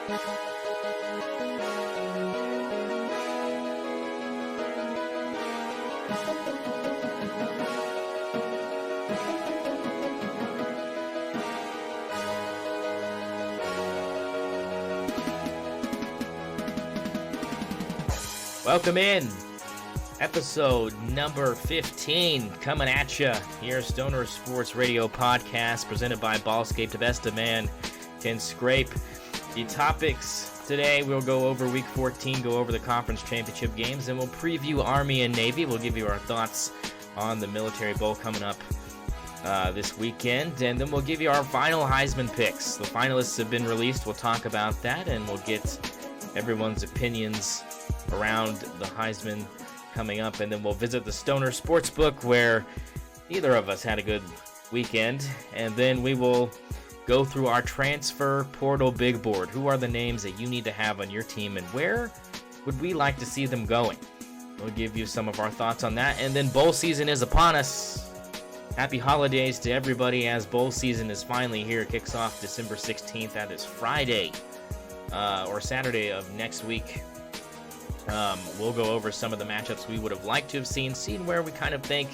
Welcome in. Episode number 15 coming at you. Here's S0ner Sports Radio Podcast presented by Ballscape. The best a man can scrape. The topics today, we'll go over Week 14, go over the conference championship games, and we'll preview Army and Navy. We'll give you our thoughts on the Military Bowl coming up this weekend, and then we'll give you our final Heisman picks. The finalists have been released. We'll talk about that, and we'll get everyone's opinions around the Heisman coming up, and then we'll visit the S0ner Sportsbook, where neither of us had a good weekend, and then we will go through our transfer portal big board. Who are the names that you need to have on your team, and where would we like to see them going? We'll give you some of our thoughts on that, and then bowl season is upon us. Happy holidays to everybody, as bowl season is finally here. It kicks off December 16th. That is Friday or Saturday of next week. We'll go over some of the matchups we would have liked to have seen where we kind of think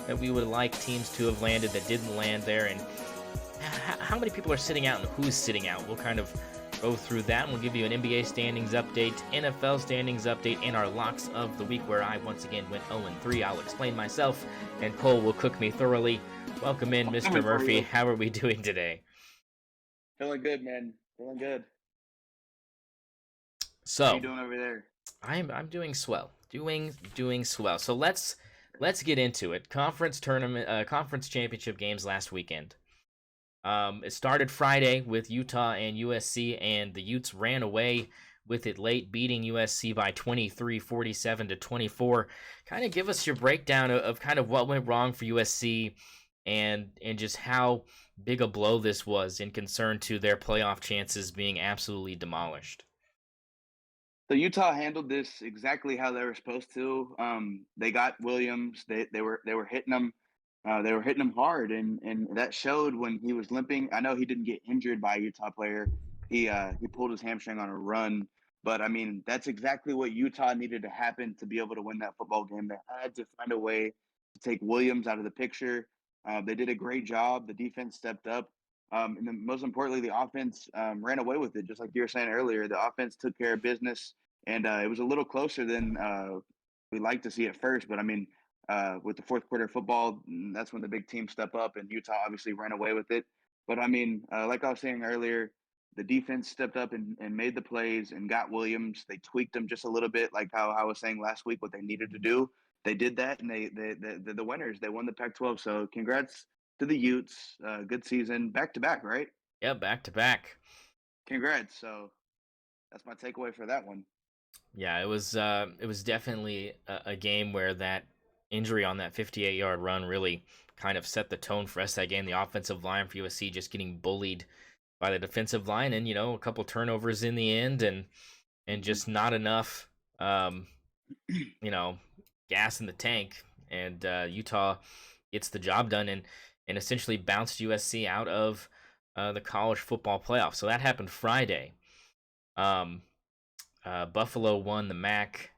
that we would like teams to have landed that didn't land there, and how many people are sitting out and who's sitting out. We'll kind of go through that, and we'll give you an NBA standings update, NFL standings update, and our locks of the week, where I once again went 0-3. I'll explain myself, and Cole will cook me thoroughly. Welcome in, Mr. Murphy. How are we doing today? Feeling good, man. Feeling good. So, how are you doing over there? I'm doing swell. Doing swell. So let's get into it. Conference championship games last weekend. It started Friday with Utah and USC, and the Utes ran away with it late, beating USC by 23, 47-24. Kind of give us your breakdown of kind of what went wrong for USC and just how big a blow this was in concern to their playoff chances being absolutely demolished. So Utah handled this exactly how they were supposed to. They got Williams. They were hitting him. They were hitting him hard, and that showed when he was limping. I know he didn't get injured by a Utah player. He pulled his hamstring on a run, but I mean that's exactly what Utah needed to happen to be able to win that football game. They had to find a way to take Williams out of the picture. They did a great job. The defense stepped up. And then most importantly, the offense ran away with it. Just like you were saying earlier, the offense took care of business. And it was a little closer than we like to see at first. But, I mean, with the fourth quarter football, that's when the big teams step up, and Utah obviously ran away with it. But, I mean, like I was saying earlier, the defense stepped up and made the plays and got Williams. They tweaked him just a little bit, like how I was saying last week, what they needed to do. They did that, and they're the winners. They won the Pac-12. So congrats to the Utes. Good season. Back-to-back, right? Yeah, back-to-back. Congrats. So that's my takeaway for that one. Yeah, it was definitely a game where that injury on that 58-yard run really kind of set the tone for the rest of that game. The offensive line for USC just getting bullied by the defensive line, and a couple turnovers in the end, and just not enough gas in the tank. And Utah gets the job done and essentially bounced USC out of the college football playoff. So that happened Friday. Buffalo won the MAC,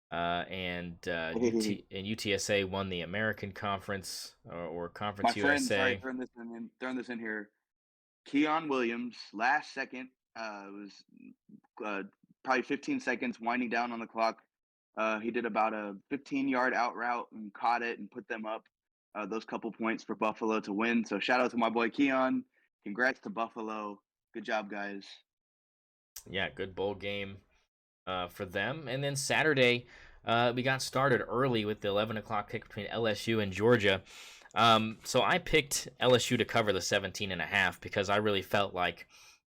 and UTSA won the American Conference or Conference My USA. Sorry, throwing this in here. Keon Williams, last second, was probably 15 seconds winding down on the clock. He did about a 15-yard out route and caught it and put them up those couple points for Buffalo to win. So shout out to my boy Keon. Congrats to Buffalo. Good job, guys. Yeah, good bowl game for them. And then Saturday, we got started early with the 11 o'clock kick between LSU and Georgia. So I picked LSU to cover the 17.5 because I really felt like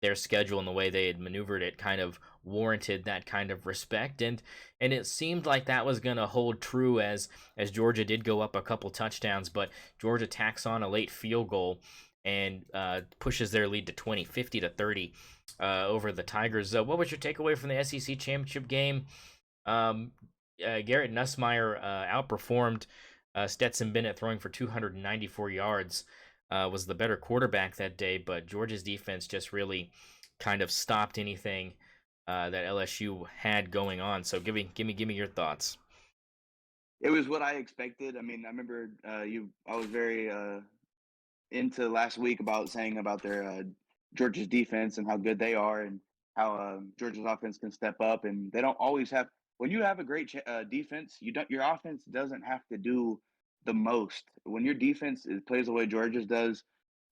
their schedule and the way they had maneuvered it kind of warranted that kind of respect. And it seemed like that was going to hold true as Georgia did go up a couple touchdowns, but Georgia tacks on a late field goal and pushes their lead to 20, 50-30 over the Tigers. What was your takeaway from the SEC championship game? Garrett Nussmeier outperformed Stetson Bennett, throwing for 294 yards. Was the better quarterback that day, but Georgia's defense just really kind of stopped anything that LSU had going on. So give me your thoughts. It was what I expected. I mean, I remember I was very into last week about saying about their Georgia's defense and how good they are, and how Georgia's offense can step up, and they don't always have. When you have a great defense, your offense doesn't have to do the most. When your defense plays the way Georgia's does,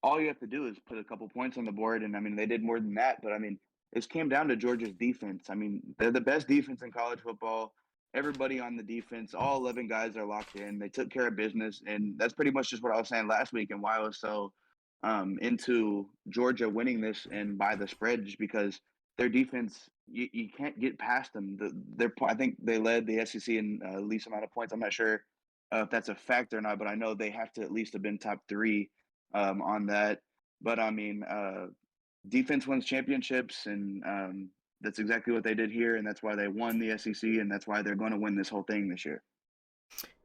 all you have to do is put a couple points on the board, and I mean they did more than that. But I mean, it came down to Georgia's defense. I mean, they're the best defense in college football. Everybody on the defense, all 11 guys are locked in. They took care of business, and that's pretty much just what I was saying last week, and why I was so into Georgia winning this and by the spread, just because their defense, you can't get past them. I think they led the SEC in least amount of points. I'm not sure if that's a fact or not, but I know they have to at least have been top three on that. But I mean, defense wins championships, and that's exactly what they did here, and that's why they won the SEC, and that's why they're going to win this whole thing this year.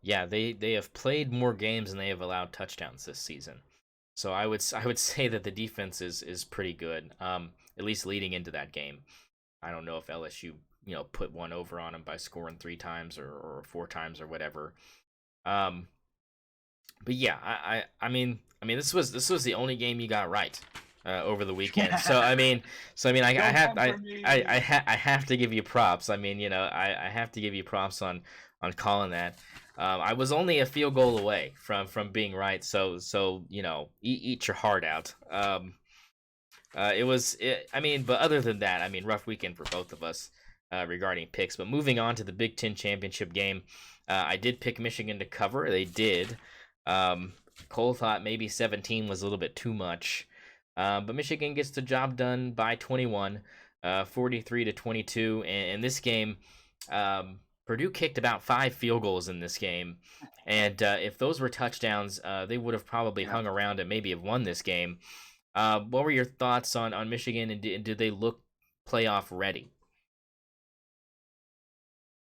Yeah, they have played more games than they have allowed touchdowns this season. So I would say that the defense is pretty good. At least leading into that game. I don't know if LSU put one over on them by scoring 3 times or 4 times or whatever. But yeah, I mean this was the only game you got right over the weekend. So I mean I have to give you props. I mean I have to give you props on calling that. I was only a field goal away from being right. So eat your heart out. I mean, but other than that, I mean, rough weekend for both of us regarding picks. But moving on to the Big Ten championship game, I did pick Michigan to cover. They did. Cole thought maybe 17 was a little bit too much, but Michigan gets the job done by 21, 43-22. And this game, Purdue kicked about 5 field goals in this game, and if those were touchdowns, they would have probably hung around and maybe have won this game. What were your thoughts on Michigan, and do they look playoff ready?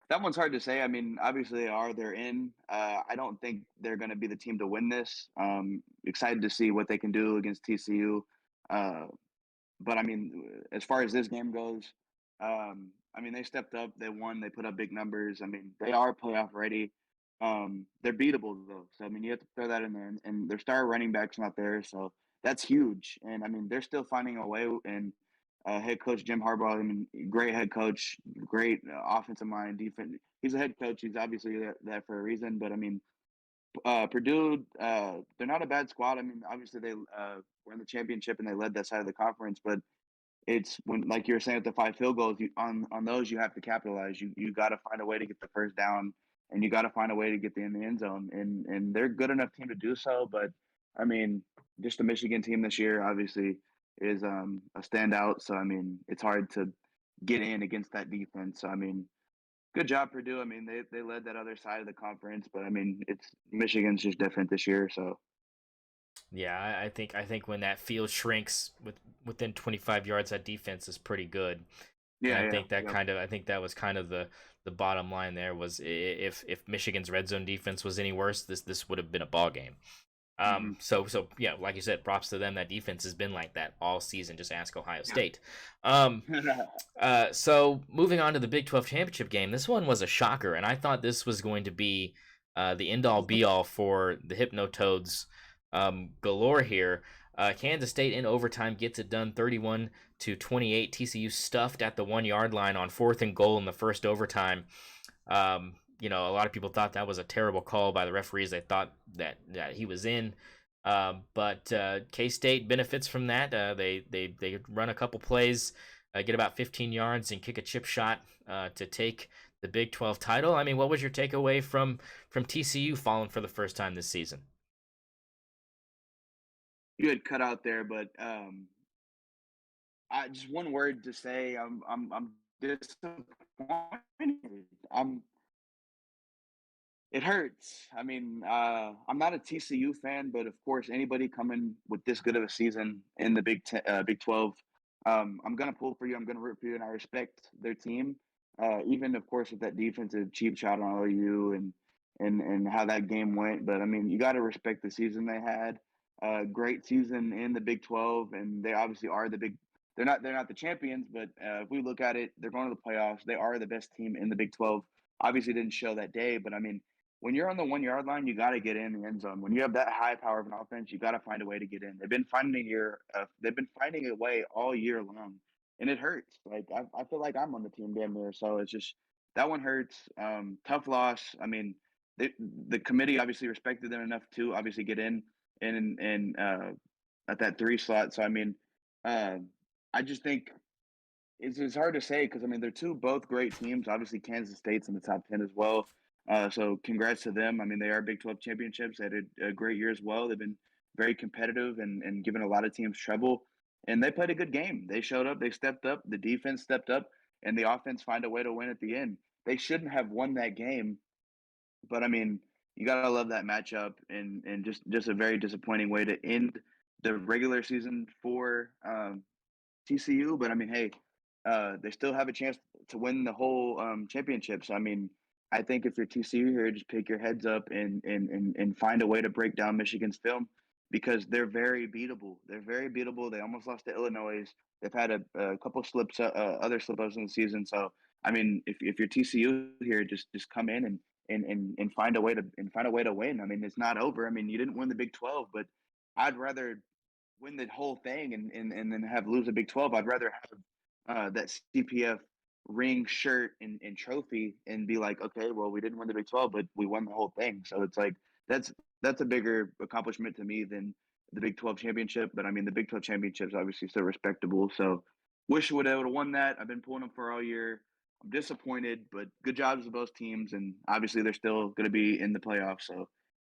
That one's hard to say. I mean, obviously they are. They're in. I don't think they're going to be the team to win this. Excited to see what they can do against TCU. But I mean, as far as this game goes, I mean, they stepped up. They won. They put up big numbers. I mean, they are playoff ready. They're beatable though. So I mean, you have to throw that in there. And their star running back's not there, so that's huge. And I mean, they're still finding a way. And head coach Jim Harbaugh, I mean, great head coach, great offensive mind, defense. He's a head coach. He's obviously that for a reason. But I mean, Purdue, they're not a bad squad. I mean, obviously they were in the championship and they led that side of the conference. But it's when, like you were saying, with the 5 field goals, on those you have to capitalize. You got to find a way to get the first down, and you got to find a way to get in the end zone. And they're a good enough team to do so. But I mean, just the Michigan team this year obviously is a standout. So I mean, it's hard to get in against that defense. So I mean, good job Purdue. I mean, they led that other side of the conference, but I mean, it's Michigan's just different this year. So Yeah, I think when that field shrinks within 25 yards, that defense is pretty good. And yeah, I yeah, think that yep. I think that was kind of the bottom line there was if Michigan's red zone defense was any worse, this would have been a ball game. Mm-hmm. So yeah, like you said, props to them. That defense has been like that all season. Just ask Ohio Yeah. State. So moving on to the Big 12 championship game, this one was a shocker, and I thought this was going to be the end all be all for the Hypnotoads galore here. Kansas State in overtime gets it done, 31-28. TCU stuffed at the 1 yard line on 4th and goal in the first overtime. A lot of people thought that was a terrible call by the referees. They thought that he was in. But K-State benefits from that. They run a couple plays, get about 15 yards, and kick a chip shot to take the Big 12 title. I mean, what was your takeaway from TCU falling for the first time this season? You had cut out there, but I just one word to say. I'm disappointed. I'm It hurts. I mean, I'm not a TCU fan, but of course, anybody coming with this good of a season in the Big 12, I'm gonna pull for you. I'm gonna root for you, and I respect their team. Even of course with that defensive cheap shot on OU and how that game went. But I mean, you got to respect the season they had. Great season in the Big 12, and they obviously are they're not the champions, but if we look at it, they're going to the playoffs. They are the best team in the Big 12. Obviously, didn't show that day, but I mean, when you're on the 1 yard line, you got to get in the end zone. When you have that high power of an offense, you got to find a way to get in. They've been finding a way all year long, and it hurts. Like I feel like I'm on the team damn near, so it's just that one hurts. Tough loss. I mean, the committee obviously respected them enough to obviously get in and at that 3 slot. So I mean, uh, I just think it's hard to say because I mean they're both great teams. Obviously, Kansas State's in the top 10 as well. So congrats to them. I mean, they are Big 12 championships. They had a great year as well. They've been very competitive and given a lot of teams trouble. And they played a good game. They showed up. They stepped up. The defense stepped up, and the offense find a way to win at the end. They shouldn't have won that game, but I mean, you gotta love that matchup, and just a very disappointing way to end the regular season for TCU. But I mean, hey, they still have a chance to win the whole championship. So I mean, I think if you're TCU here, just pick your heads up and find a way to break down Michigan's film because they're very beatable. They're very beatable. They almost lost to Illinois. They've had a couple slips, other slip ups in the season. So I mean, if you're TCU here, just come in and find a way to win. I mean, it's not over. I mean, you didn't win the Big 12, but I'd rather win the whole thing and then have lose a Big 12. I'd rather have that CPF ring, shirt, and trophy and be like, okay, well, we didn't win the Big 12, but we won the whole thing. So it's like that's a bigger accomplishment to me than the Big 12 championship. But I mean, the Big 12 championship is obviously still respectable. So wish we would have won that. I've been pulling them for all year. I'm disappointed, but good jobs to both teams, and obviously they're still going to be in the playoffs. So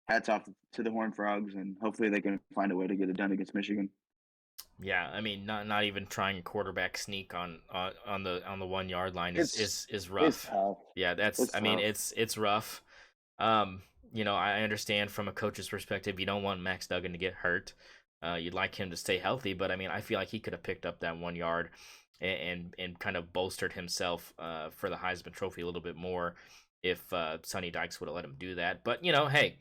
hats off to the Horned Frogs, and hopefully they can find a way to get it done against Michigan. Yeah, I mean, not even trying a quarterback sneak on the 1 yard line is rough. It's tough. Yeah, It's I mean, tough. it's rough. I understand from a coach's perspective, you don't want Max Duggan to get hurt. You'd like him to stay healthy, but I mean, I feel like he could have picked up that 1 yard and kind of bolstered himself for the Heisman Trophy a little bit more if Sonny Dykes would have let him do that. But hey,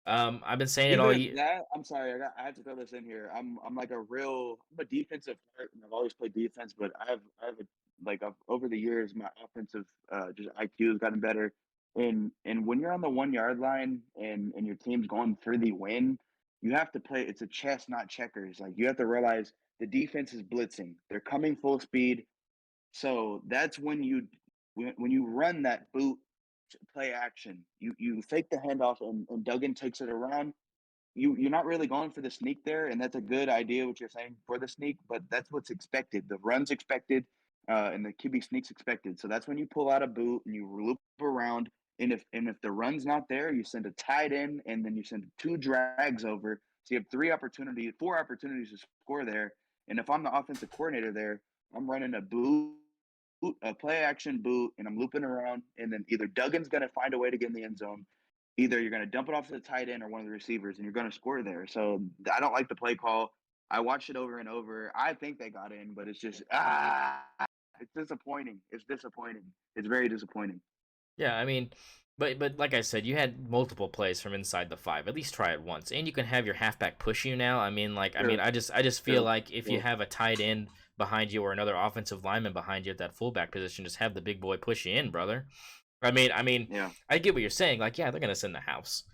I've been saying it all Either year. that, I'm sorry, I have to throw this in here. I'm a defensive heart, and I've always played defense, but over the years, my offensive just IQ has gotten better. And when you're on the 1 yard line and your team's going for the win, you have to play. It's a chess, not checkers. Like you have to realize the defense is blitzing. They're coming full speed. So that's when you run that boot play action. You fake the handoff and Duggan takes it around. You're not really going for the sneak there, and that's a good idea what you're saying for the sneak, but that's what's expected. The run's expected, and the QB sneak's expected. So that's when you pull out a boot and you loop around. And if the run's not there, you send a tight end, and then you send 2 drags over. So you have 4 opportunities to score there. And if I'm the offensive coordinator there, I'm running a play action boot, and I'm looping around. And then either Duggan's going to find a way to get in the end zone, either you're going to dump it off to the tight end or one of the receivers, and you're going to score there. So I don't like the play call. I watched it over and over. I think they got in, but it's just it's disappointing. It's disappointing. It's very disappointing. Yeah, I mean, but like I said, you had multiple plays from inside the 5. At least try it once, and you can have your halfback push you now. Sure, I just feel sure, like if you sure. have a tight end behind you or another offensive lineman behind you at that fullback position, just have the big boy push you in, brother. Yeah. I get what you're saying. Like, yeah, they're gonna send the house.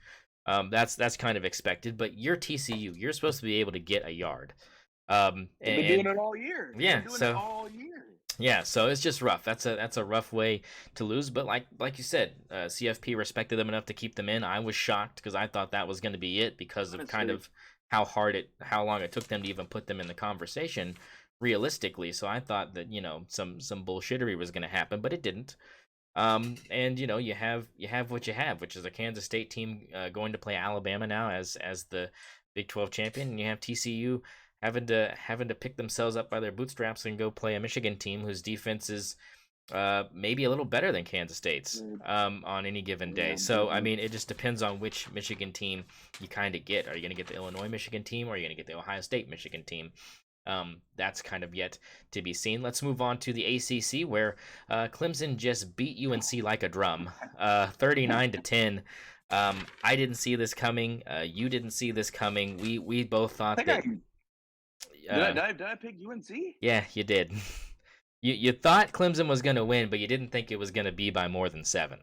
That's kind of expected, but you're TCU. You're supposed to be able to get a yard. They've been doing it all year. They've Yeah, been doing it so all year. yeah, so it's just rough. That's a rough way to lose. But like you said, CFP respected them enough to keep them in. I was shocked because I thought that was going to be it because of kind Honestly, of how long it took them to even put them in the conversation realistically. So I thought that some bullshittery was going to happen, but it didn't. And you have what you have, which is a Kansas State team going to play Alabama now as the Big 12 champion, and you have TCU having to pick themselves up by their bootstraps and go play a Michigan team whose defense is maybe a little better than Kansas State's on any given day. yeah, So I mean, it just depends on which Michigan team you kind of get. Are you going to get the Illinois Michigan team, or are you going to get the Ohio State Michigan team? That's kind of yet to be seen. Let's move on to the ACC, where Clemson just beat UNC like a drum, 39-10. I didn't see this coming. You didn't see this coming. We both I thought think I that. Uh, Did I pick UNC? yeah, you did. You thought Clemson was going to win, but you didn't think it was going to be by more than 7.5.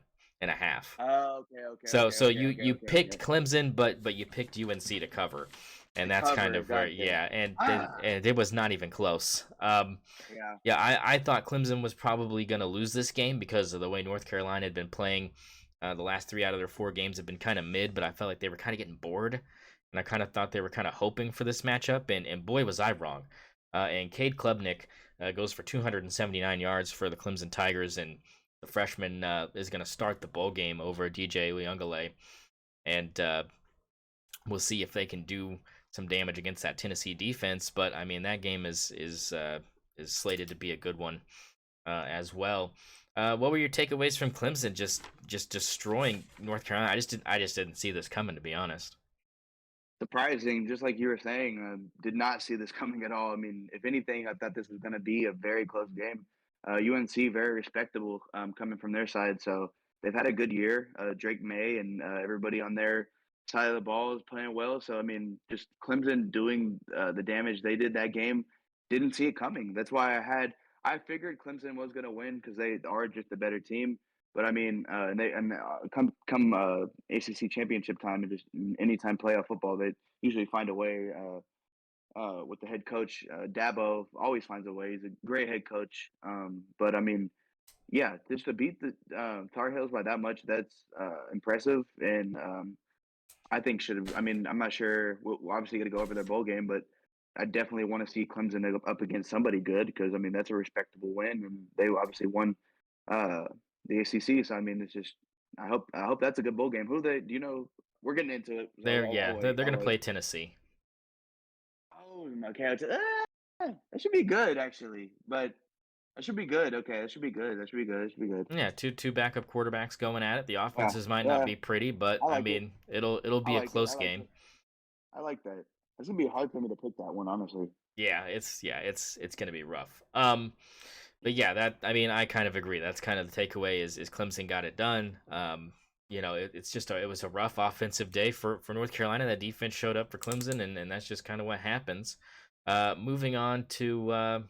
Oh, okay, So you okay. picked Clemson, but you picked UNC to cover, and To that's kind cover, of where, gotcha. yeah, Ah, and it was not even close. yeah. Yeah, I thought Clemson was probably going to lose this game because of the way North Carolina had been playing. The last 3 out of their 4 games have been kind of mid, but I felt like they were kind of getting bored, and I kind of thought they were kind of hoping for this matchup, and boy was I wrong. And Cade Klubnik goes for 279 yards for the Clemson Tigers, and the freshman is going to start the bowl game over DJ Uyunglele, and we'll see if they can do some damage against that Tennessee defense. But I mean, that game is slated to be a good one as well. What were your takeaways from Clemson just destroying North Carolina? I just didn't see this coming, to be honest. Surprising, just like you were saying, did not see this coming at all. I mean, if anything, I thought this was going to be a very close game. UNC very respectable coming from their side, so they've had a good year. Drake May and everybody on their side of the ball is playing well. So I mean, just Clemson doing the damage they did that game, didn't see it coming. That's why I figured Clemson was going to win because they are just a better team. But I mean, come ACC championship time and just anytime playoff football, they usually find a way. With the head coach, Dabo always finds a way. He's a great head coach. But I mean, yeah, just to beat the Tar Heels by that much, that's impressive. And I think should have. I mean, I'm not sure. We're obviously going to go over their bowl game, but I definitely want to see Clemson up against somebody good because I mean that's a respectable win, and they obviously won uh, the ACC. So I mean, it's just I hope that's a good bowl game. Who they? Do you know? We're getting into it. So They're gonna play Tennessee. Oh, okay. That should be good actually, but that should be good. Okay, that should be good. That should be good. That should be good. Yeah, two backup quarterbacks going at it. The Yeah, offenses might not yeah. be pretty, but I I like it. mean, it'll I be a like it. close game. I like that. It's gonna be hard for me to pick that one, honestly. It's gonna be rough. But yeah, that I mean, I kind of agree. That's kind of the takeaway is Clemson got it done. It's just it was a rough offensive day for North Carolina. That defense showed up for Clemson, and that's just kind of what happens. Moving on to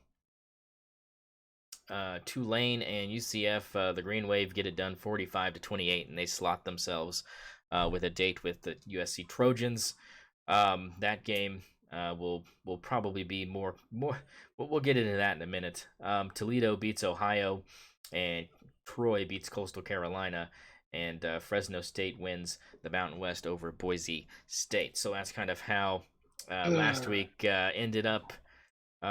Tulane and UCF, the Green Wave get it done 45-28, and they slot themselves with a date with the USC Trojans. That game will probably be more. We'll get into that in a minute. Toledo beats Ohio, and Troy beats Coastal Carolina, and Fresno State wins the Mountain West over Boise State. So that's kind of how last week ended up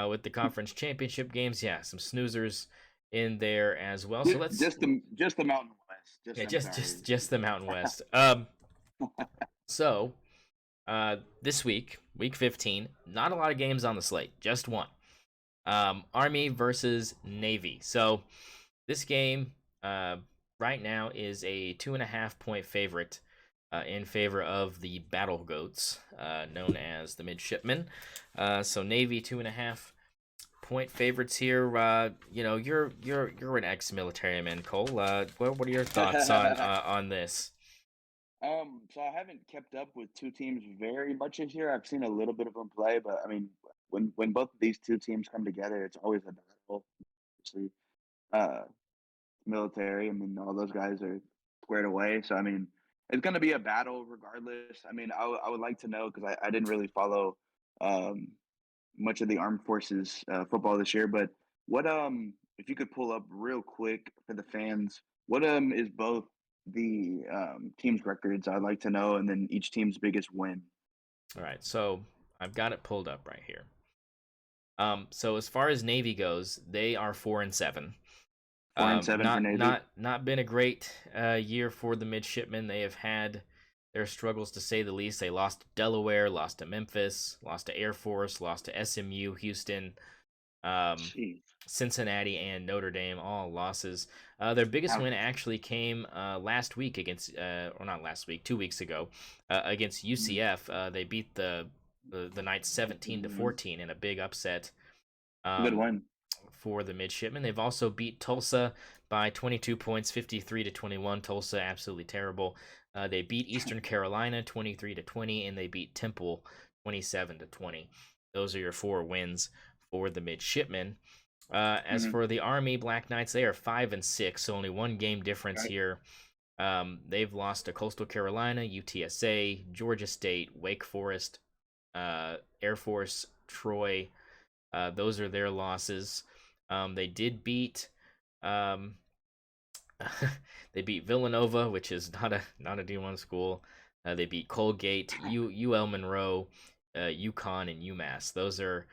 with the conference championship games. Yeah, some snoozers in there as well. So let's just the Mountain West. just the Mountain West. So this week, week 15, not a lot of games on the slate, just one. Army versus Navy. So this game right now is a 2.5-point favorite in favor of the Battle Goats, known as the Midshipmen. So Navy 2.5-point favorites here. You're an ex-military man, Cole. What are your thoughts on this? So I haven't kept up with two teams very much this year. I've seen a little bit of them play, but I mean, when both of these two teams come together, it's always a battle. Obviously, uh, military. I mean, all those guys are squared away. So I mean, it's going to be a battle regardless. I mean, I would like to know because I didn't really follow um, much of the armed forces football this year. But what if you could pull up real quick for the fans, what is both the teams' records? I'd like to know, and then each team's biggest win. All right, so I've got it pulled up right here. So as far as Navy goes, they are 4-7. 4-7 for Navy. Not been a great year for the midshipmen. They have had their struggles, to say the least. They lost to Delaware, lost to Memphis, lost to Air Force, lost to SMU, Houston, Cincinnati, and Notre Dame, all losses. Their biggest win actually came last week against, or not last week, 2 weeks ago, against UCF. They beat the Knights 17-14 in a big upset. Good win for the midshipmen. They've also beat Tulsa by 22 points, 53-21. Tulsa absolutely terrible. They beat Eastern Carolina 23-20, and they beat Temple 27-20. Those are your 4 wins for the midshipmen. As Mm-hmm. for the Army Black Knights, they are 5-6, so only 1 game difference Right. here. They've lost to Coastal Carolina, UTSA, Georgia State, Wake Forest, Air Force, Troy. Those are their losses. They did beat um, they beat Villanova, which is not a D1 school. They beat Colgate, UL Monroe, UConn, and UMass. Those are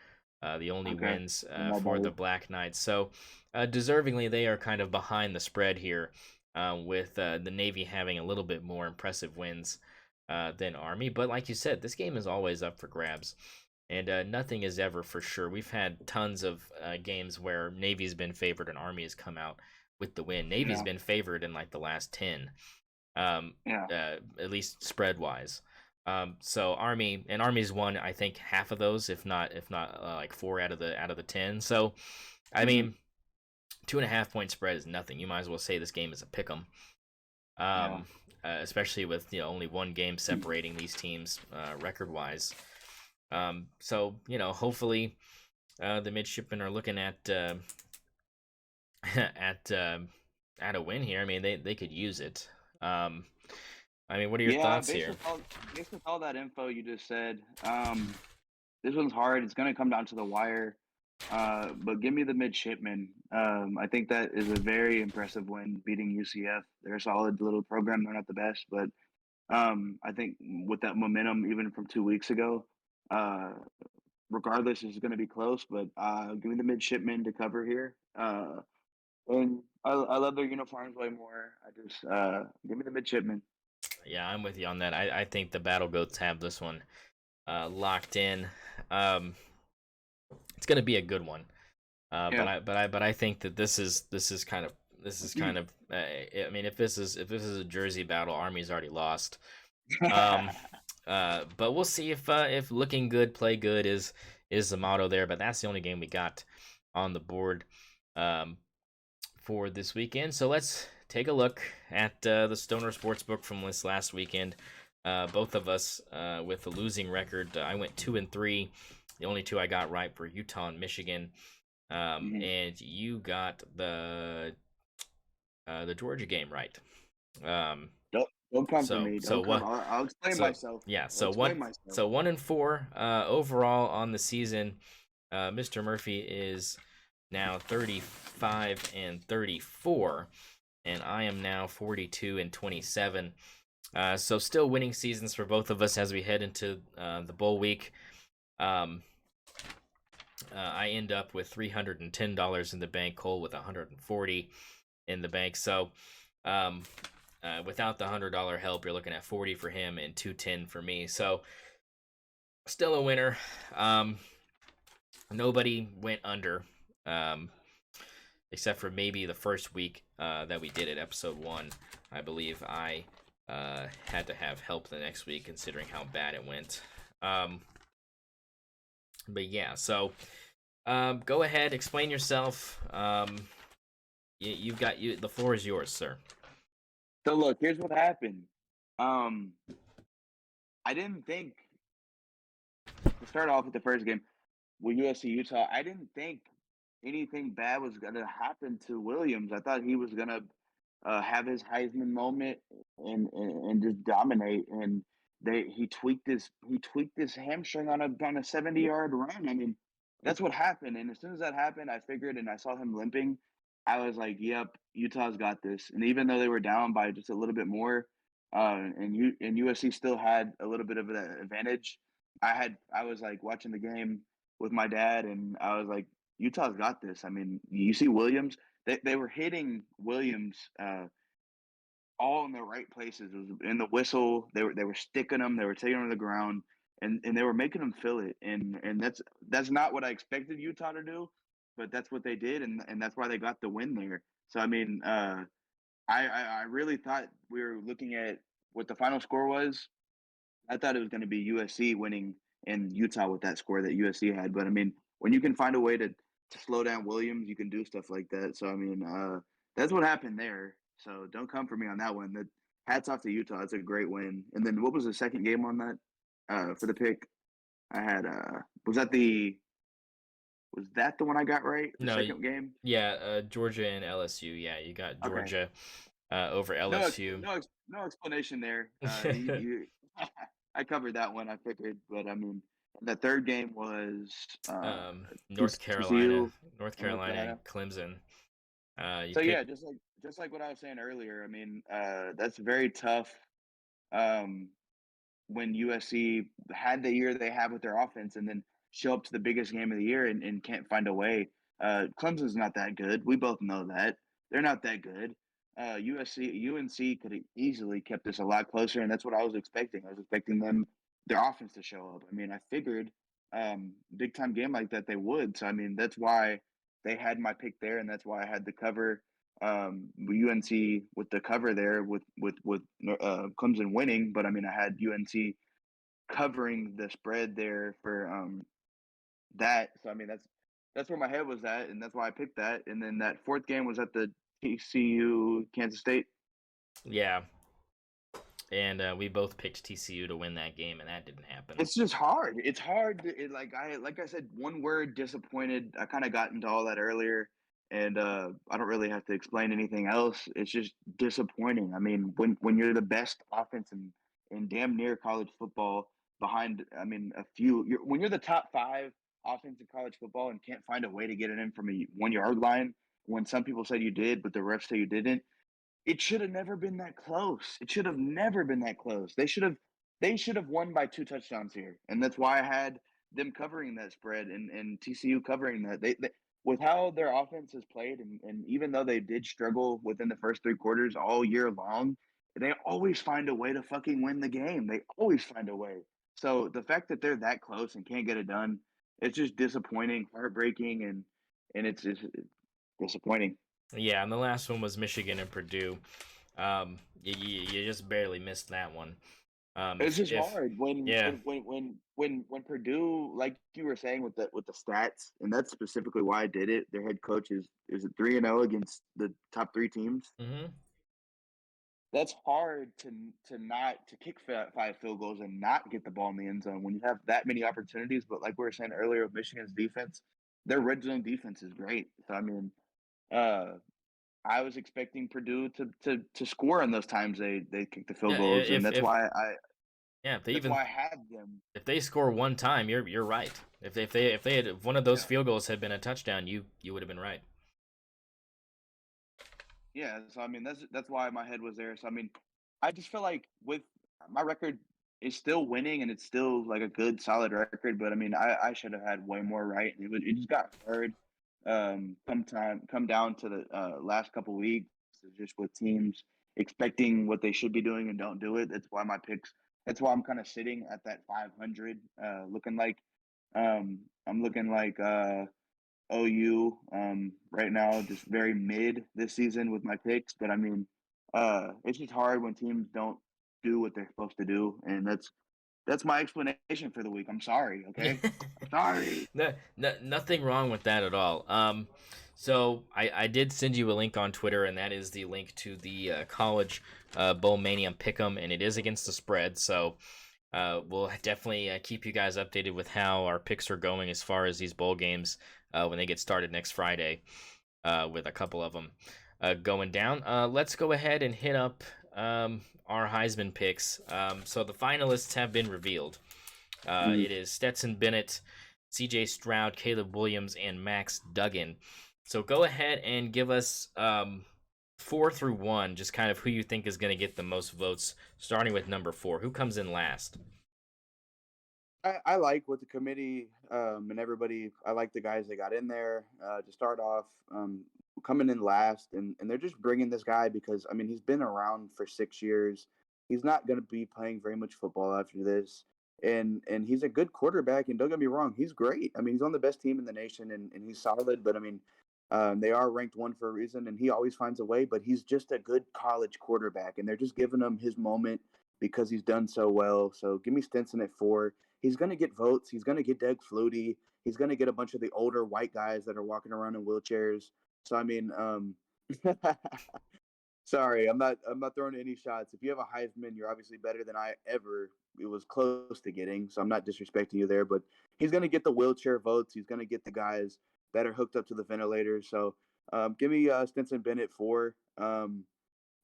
the only Okay. wins My for the bad. Black Knights. So deservingly, they are kind of behind the spread here, with the Navy having a little bit more impressive wins than Army. But like you said, this game is always up for grabs. And nothing is ever for sure. We've had tons of games where Navy's been favored and Army has come out with the win. Navy's Yeah. been favored in like the last 10, Yeah. at least spread wise. So Army's won, I think, half of those, if not like 4 out of the 10. So, I Mm-hmm. mean, 2.5 point spread is nothing. You might as well say this game is a pick 'em. Yeah. Especially with only 1 game separating these teams record wise. So hopefully the midshipmen are looking at at at a win here. I mean, they could use it. I mean, what are your Yeah. thoughts here? Based with all that info you just said, this one's hard. It's going to come down to the wire. But give me the midshipmen. I think that is a very impressive win, beating UCF. They're a solid little program. They're not the best, but I think with that momentum, even from 2 weeks ago, uh, regardless, it's going to be close. But give me the midshipmen to cover here. And I love their uniforms way more. I just give me the midshipmen. Yeah, I'm with you on that. I think the Battle Goats have this one locked in. Um, it's going to be a good one. But Yeah. I think that this is kind of. I mean, if this is a Jersey battle, Army's already lost. Um, but we'll see if looking good, play good is the motto there. But that's the only game we got on the board um, for this weekend. So let's take a look at the S0ner Sportsbook from this last weekend. Both of us with a losing record. I went 2-3. The only 2 I got right were Utah and Michigan. Mhm. And you got the Georgia game right. Um, Don't come for so me. so Don't come. what? I'll explain So myself. yeah, I'll so explain one myself. so 1-4 overall on the season. Mr. Murphy is now 35-34, and I am now 42-27. So still winning seasons for both of us as we head into the bowl week. Um, I end up with $310 in the bank. Cole with $140 in the bank. So um, without the $100 help, you're looking at 40 for him and 210 for me. So still a winner. Nobody went under, um, except for maybe the first week that we did it, episode 1. I believe I had to have help the next week, considering how bad it went. But yeah, so go ahead, explain yourself. The floor is yours, sir. So look, here's what happened. Um, I didn't think to start off with the first game with USC Utah. I didn't think anything bad was gonna happen to Williams. I thought he was gonna have his Heisman moment and just dominate. And he tweaked his hamstring on a 70-yard run. I mean, that's what happened. And as soon as that happened, I figured, and I saw him limping. I was like, "Yep, Utah's got this." And even though they were down by just a little bit more, and USC still had a little bit of an advantage, I was like watching the game with my dad, and I was like, Utah's got this. I mean, you see Williams, they were hitting Williams all in the right places. It was in the whistle. They were sticking them. They were taking them to the ground, and they were making them feel it. And that's not what I expected Utah to do, but that's what they did, and that's why they got the win there. So I mean, I really thought we were looking at what the final score was. I thought it was going to be USC winning and Utah with that score that USC had. But I mean, when you can find a way to slow down Williams, you can do stuff like that. So I mean, that's what happened there. So don't come for me on that one. That hats off to Utah. It's a great win. And then what was the second game on that for the pick? I had was that the one I got right? The No, second game? yeah, Georgia and LSU. Yeah, you got Okay. Georgia over LSU. No explanation there. You I covered that one. I figured, but I mean, the third game was North Carolina, TCU North and North Carolina, Carolina. and Clemson. You So yeah, pick. just like what I was saying earlier. I mean, that's very tough. Um, when USC had the year they had with their offense and then show up to the biggest game of the year and can't find a way. Clemson's not that good. We both know that. They're not that good. UNC could have easily kept this a lot closer, and that's what I was expecting. I was expecting their offense to show up. I mean, I figured big time game like that they would. So I mean, that's why they had my pick there, and that's why I had the cover. UNC with the cover there with Clemson winning, but I mean I had UNC covering the spread there for that. So I mean that's where my head was at, and that's why I picked that. And then that fourth game was at the TCU Kansas State. Yeah, and we both picked TCU to win that game, and that didn't happen. It's just hard. It's hard. Like I said, one word, disappointed. I kind of got into all that earlier, and I don't really have to explain anything else. It's just disappointing. I mean, when you're the best offense in damn near college football, behind, I mean, when you're the top five offense in college football and can't find a way to get it in from a 1 yard line, when some people said you did, but the refs say you didn't, it should have never been that close. It should have never been that close. They should have won by 2 touchdowns here, and that's why I had them covering that spread and TCU covering that. They with how their offense has played, and even though they did struggle within the first 3 quarters all year long, they always find a way to fucking win the game. They always find a way. So the fact that they're that close and can't get it done, it's just disappointing, heartbreaking, and it's disappointing. Yeah, and the last one was Michigan and Purdue. You just barely missed that one. It's just If hard yeah, when Purdue, like you were saying with the stats, and that's specifically why I did it. Their head coach is it 3-0 against the top three teams. hmm That's hard to kick five field goals and not get the ball in the end zone when you have that many opportunities. But like we were saying earlier, with Michigan's defense, their red zone defense is great. So I mean, uh, I was expecting Purdue to score in those times they kick the field yeah. goals, and If if they that's even why I had them. if they score one time, you're right. If they had if one of those Yeah. field goals had been a touchdown, you would have been right. Yeah, so I mean that's why my head was there. So I mean, I just feel like with my record is still winning and it's still like a good solid record, but I mean I should have had way more right. It just got hard. Come down to the last couple weeks, just with teams expecting what they should be doing and don't do it. That's why my picks. That's why I'm kind of sitting at that 500, looking like I'm looking like OU right now, just very mid this season with my picks. But I mean, it's just hard when teams don't do what they're supposed to do, and that's my explanation for the week. I'm sorry, okay? I'm sorry. Nothing wrong with that at all. So I did send you a link on Twitter, and that is the link to the college bowl mania pick'em, and it is against the spread. So we'll definitely keep you guys updated with how our picks are going as far as these bowl games when they get started next Friday, with a couple of them going down. Let's go ahead and hit up our Heisman picks. So the finalists have been revealed. Mm. It is Stetson Bennett, C.J. Stroud, Caleb Williams, and Max Duggan. So go ahead and give us 4 through 1, just kind of who you think is going to get the most votes, starting with number 4. Who comes in last? I like with the committee and everybody. I like the guys they got in there to start off, coming in last, and they're just bringing this guy because I mean he's been around for 6 years. He's not going to be playing very much football after this, and he's a good quarterback. And don't get me wrong, he's great. I mean he's on the best team in the nation, and he's solid. But I mean they are ranked one for a reason, and he always finds a way. But he's just a good college quarterback, and they're just giving him his moment because he's done so well. So give me Stinson at 4. He's going to get votes. He's going to get Doug Flutie. He's going to get a bunch of the older white guys that are walking around in wheelchairs. So I mean, Sorry, I'm not throwing any shots. If you have a Heisman, you're obviously better than I ever it was close to getting. So I'm not disrespecting you there, but he's gonna get the wheelchair votes. He's gonna get the guys that are hooked up to the ventilator. So give me Stetson Bennett 4.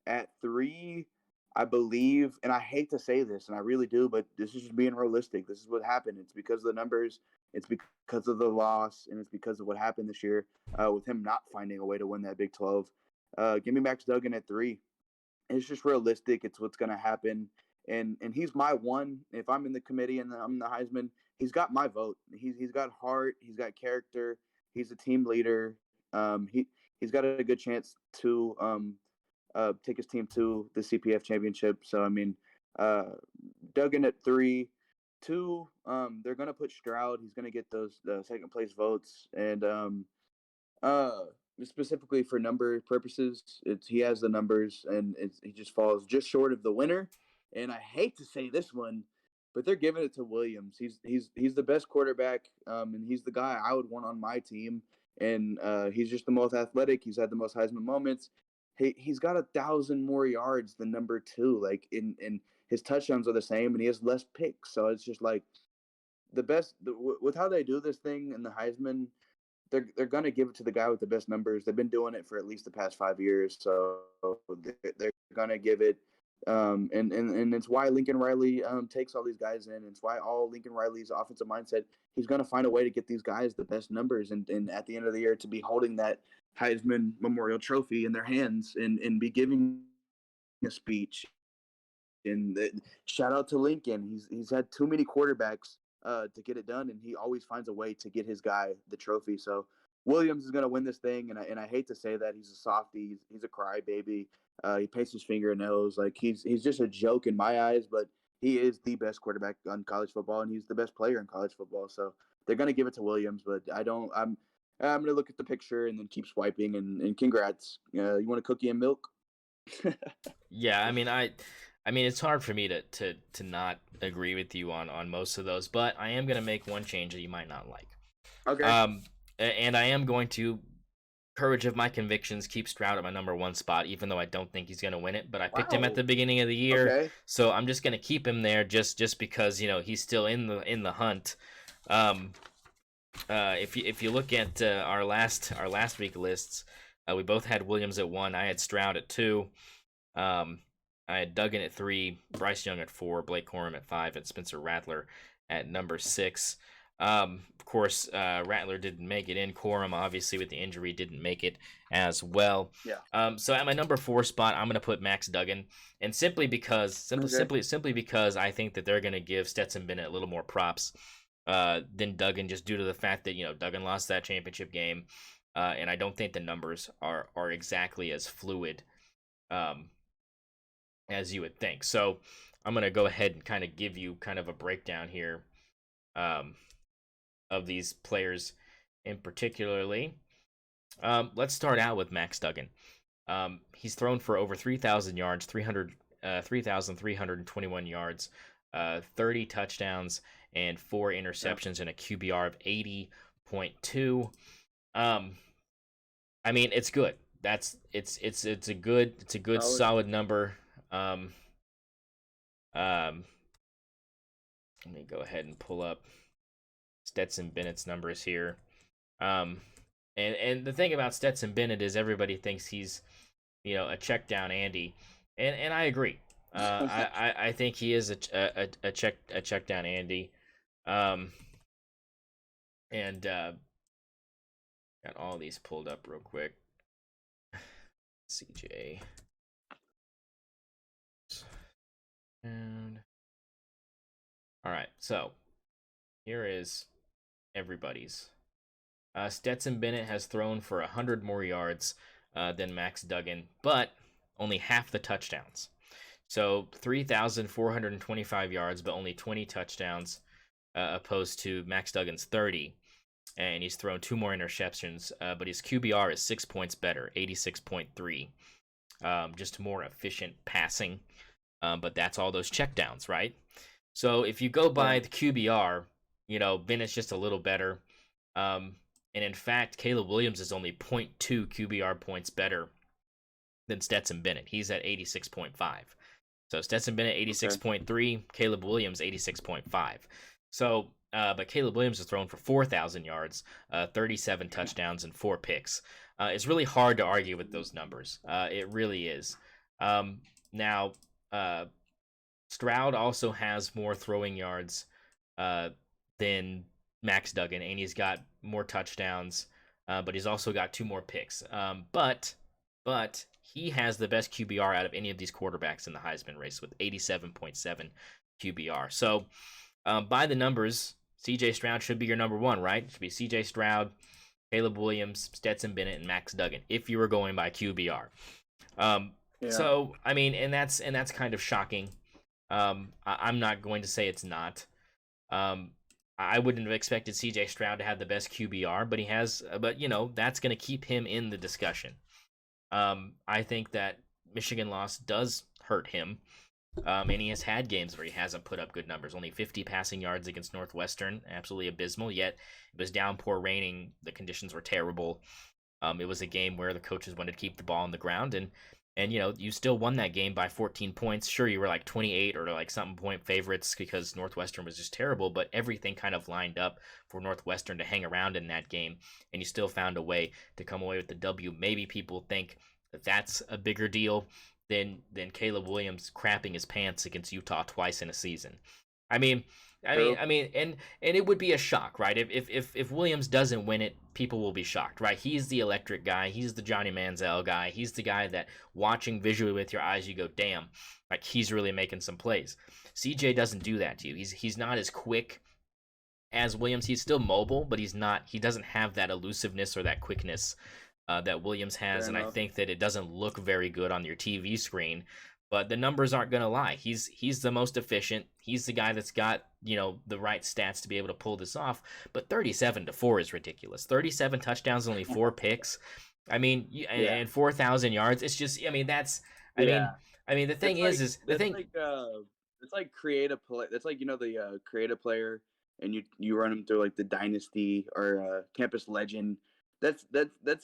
At 3, I believe, and I hate to say this, and I really do, but this is just being realistic. This is what happened. It's because of the numbers. It's because of the loss, and it's because of what happened this year with him not finding a way to win that Big 12. Give me Max Duggan at 3. It's just realistic. It's what's going to happen, and he's my one. If I'm in the committee and I'm the Heisman, he's got my vote. He's got heart. He's got character. He's a team leader. He's got a good chance to take his team to the CPF championship. So I mean, uh, Duggan at 3. 2, they're gonna put Stroud. He's gonna get those second place votes, and uh, specifically for number purposes, he has the numbers, and he just falls just short of the winner. And I hate to say this one, but they're giving it to Williams. He's the best quarterback, and he's the guy I would want on my team. And he's just the most athletic. He's had the most Heisman moments. He's got 1,000 more yards than number 2. Like in his touchdowns are the same, and he has less picks. So it's just like the best with how they do this thing in the Heisman. They're gonna give it to the guy with the best numbers. They've been doing it for at least the past 5 years, so they're gonna give it. And it's why Lincoln Riley takes all these guys in. It's why all Lincoln Riley's offensive mindset. He's gonna find a way to get these guys the best numbers, and at the end of the year to be holding that Heisman Memorial Trophy in their hands and be giving a speech. And shout out to Lincoln. He's had too many quarterbacks to get it done, and he always finds a way to get his guy the trophy. So Williams is going to win this thing, and I hate to say that he's a softie. He's a crybaby. He paints his fingernails. Like he's just a joke in my eyes, but he is the best quarterback on college football, and he's the best player in college football. So they're going to give it to Williams, but I don't. I'm going to look at the picture and then keep swiping. And congrats. You want a cookie and milk? Yeah, I mean, it's hard for me to not agree with you on most of those, but I am gonna make one change that you might not like. Okay. And I am going to, courage of my convictions, keep Stroud at my number 1 spot, even though I don't think he's gonna win it. But I picked him at the beginning of the year, Okay. so I'm just gonna keep him there just because he's still in the hunt. If you look at our last week lists, we both had Williams at 1. I had Stroud at 2. I had Duggan at 3, Bryce Young at 4, Blake Corum at 5, and Spencer Rattler at number 6. Of course, Rattler didn't make it in. Corum, obviously, with the injury, didn't make it as well. Yeah. So at my number 4 spot, I'm going to put Max Duggan, and simply because I think that they're going to give Stetson Bennett a little more props than Duggan, just due to the fact that Duggan lost that championship game, and I don't think the numbers are exactly as fluid as you would think. So I'm going to go ahead and kind of give you kind of a breakdown here of these players in particularly. Let's start out with Max Duggan. He's thrown for over 3,000 yards, 3,321 yards, 30 touchdowns, and 4 interceptions, and a QBR of 80.2. I mean, it's good. It's a good solid number. Let me go ahead and pull up Stetson Bennett's numbers here. And the thing about Stetson Bennett is everybody thinks he's, a check down Andy, and I agree. I think he is a check down Andy. And got all these pulled up real quick. CJ. And all right, so here is everybody's. Stetson Bennett has thrown for 100 more yards than Max Duggan, but only half the touchdowns. So 3,425 yards, but only 20 touchdowns, opposed to Max Duggan's 30. And he's thrown 2 more interceptions, but his QBR is 6 points better, 86.3. Just more efficient passing. But that's all those checkdowns, right? So if you go by the QBR, Bennett's just a little better. And in fact, Caleb Williams is only 0.2 QBR points better than Stetson Bennett. He's at 86.5. So Stetson Bennett Okay. 86.3, Caleb Williams 86.5. So, but Caleb Williams has thrown for 4,000 yards, 37 touchdowns, and 4 picks. It's really hard to argue with those numbers. It really is. Now, Stroud also has more throwing yards than Max Duggan, and he's got more touchdowns, but he's also got 2 more picks. But he has the best QBR out of any of these quarterbacks in the Heisman race with 87.7 QBR. So by the numbers, CJ Stroud should be your number 1, right? It should be CJ Stroud, Caleb Williams, Stetson Bennett, and Max Duggan if you were going by QBR. So I mean, and that's kind of shocking. I'm not going to say it's not. I wouldn't have expected CJ Stroud to have the best QBR, but he has. But that's going to keep him in the discussion. I think that Michigan loss does hurt him. And he has had games where he hasn't put up good numbers. Only 50 passing yards against Northwestern, absolutely abysmal. Yet it was downpour raining. The conditions were terrible. It was a game where the coaches wanted to keep the ball on the ground, and you still won that game by 14 points. Sure, you were like 28 or like something point favorites because Northwestern was just terrible, but everything kind of lined up for Northwestern to hang around in that game, and you still found a way to come away with the W. Maybe people think that that's a bigger deal than Caleb Williams crapping his pants against Utah twice in a season. And it would be a shock, right? If Williams doesn't win it, people will be shocked, right? He's the electric guy. He's the Johnny Manziel guy. He's the guy that watching visually with your eyes, you go, damn, like he's really making some plays. CJ doesn't do that to you. He's not as quick as Williams. He's still mobile, but he doesn't have that elusiveness or that quickness that Williams has. Fair enough. I think that it doesn't look very good on your TV screen. But the numbers aren't going to lie. He's the most efficient. He's the guy that's got, the right stats to be able to pull this off. But 37-4 is ridiculous. 37 touchdowns, only 4 picks. And 4,000 yards. It's just, the thing is the thing. It's like creative play. That's like, the creative player, and you run them through like the dynasty or campus legend. That's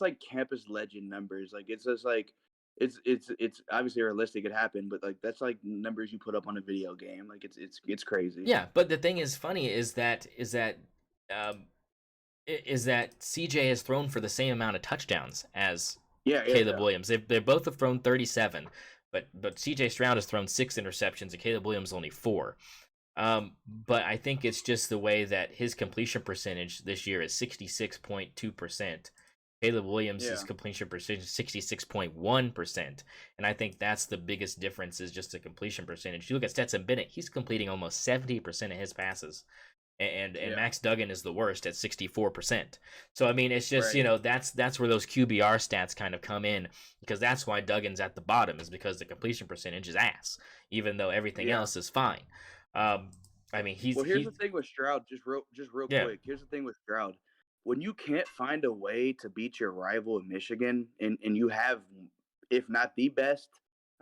like campus legend numbers. Like it's just like. It's obviously realistic. It happened, but like that's like numbers you put up on a video game. Like it's crazy. Yeah, but the thing is funny is that CJ has thrown for the same amount of touchdowns as Caleb Williams. They both have thrown 37, but CJ Stroud has thrown 6 interceptions and Caleb Williams only 4. But I think it's just the way that his completion percentage this year is 66.2%. Caleb Williams' completion percentage is 66.1%. And I think that's the biggest difference is just the completion percentage. You look at Stetson Bennett, he's completing almost 70% of his passes. And Max Duggan is the worst at 64%. So, it's just, that's where those QBR stats kind of come in, because that's why Duggan's at the bottom, is because the completion percentage is ass, even though everything else is fine. Here's the thing with Stroud, just real quick. Here's the thing with Stroud. When you can't find a way to beat your rival in Michigan, and you have, if not the best,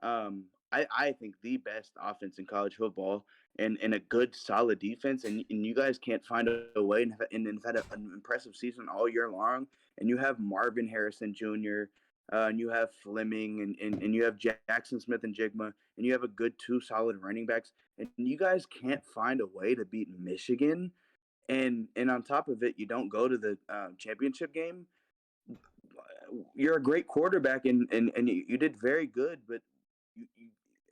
I think the best offense in college football, and a good solid defense, and you guys can't find a way, and it's had an impressive season all year long, and you have Marvin Harrison Jr., and you have Fleming, and you have Jackson Smith and Jigma, and you have a good 2 solid running backs, and you guys can't find a way to beat Michigan. And on top of it, you don't go to the championship game. You're a great quarterback, and you did very good, but you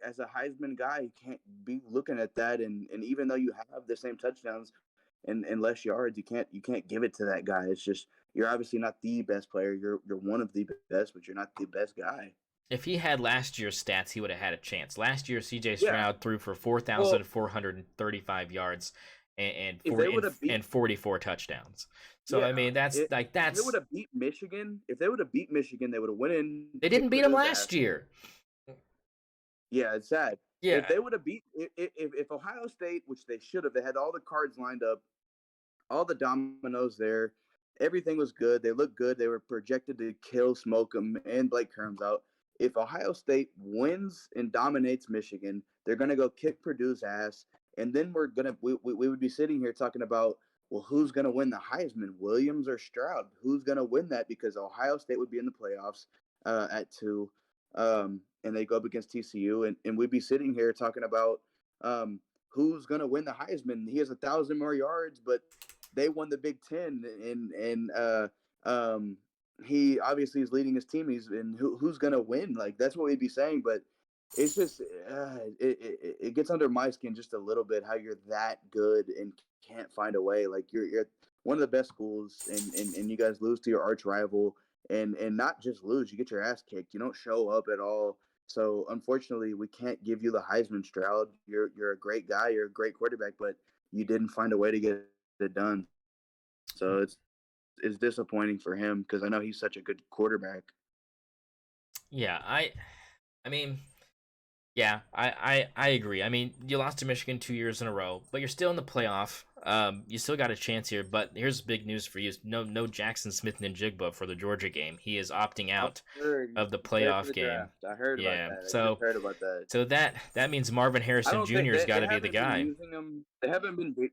as a Heisman guy, you can't be looking at that. And even though you have the same touchdowns and less yards, you can't give it to that guy. It's just, you're obviously not the best player. You're one of the best, but you're not the best guy. If he had last year's stats, he would have had a chance. Last year, CJ Stroud threw for 4,435 yards. And 44 touchdowns. So that's. If they would have beat Michigan, they would have went in. They didn't beat them last year. Yeah, it's sad. Yeah. If they would have beat, if Ohio State, which they should have, they had all the cards lined up, all the dominoes there, everything was good. They looked good. They were projected to kill Smokem and Blake Corumb's out. If Ohio State wins and dominates Michigan, they're gonna go kick Purdue's ass. And then we would be sitting here talking about, well, who's going to win the Heisman, Williams or Stroud? Who's going to win that? Because Ohio State would be in the playoffs at 2. and they go up against TCU, and we'd be sitting here talking about um, who's going to win the Heisman. He has 1,000 more yards, but they won the Big Ten, and um, he obviously is leading his team. And who's going to win? Like that's what we'd be saying, but it's just it gets under my skin just a little bit how you're that good and can't find a way. Like you're one of the best schools, and you guys lose to your arch rival, and not just lose, you get your ass kicked. You don't show up at all. So unfortunately, we can't give you the Heisman, Stroud. You're a great guy, you're a great quarterback, but you didn't find a way to get it done. So it's disappointing for him because I know he's such a good quarterback. Yeah, I mean, yeah, I agree. I mean, you lost to Michigan 2 years in a row, but you're still in the playoff. You still got a chance here. But here's big news for you: no Jackson Smith-Njigba for the Georgia game. He is opting I out heard of the he's there for playoff the game. draft. I heard about Yeah, that. I just so heard about that. so that means Marvin I Harrison don't think Jr.'s got they to be the haven't been guy. using him. They haven't been.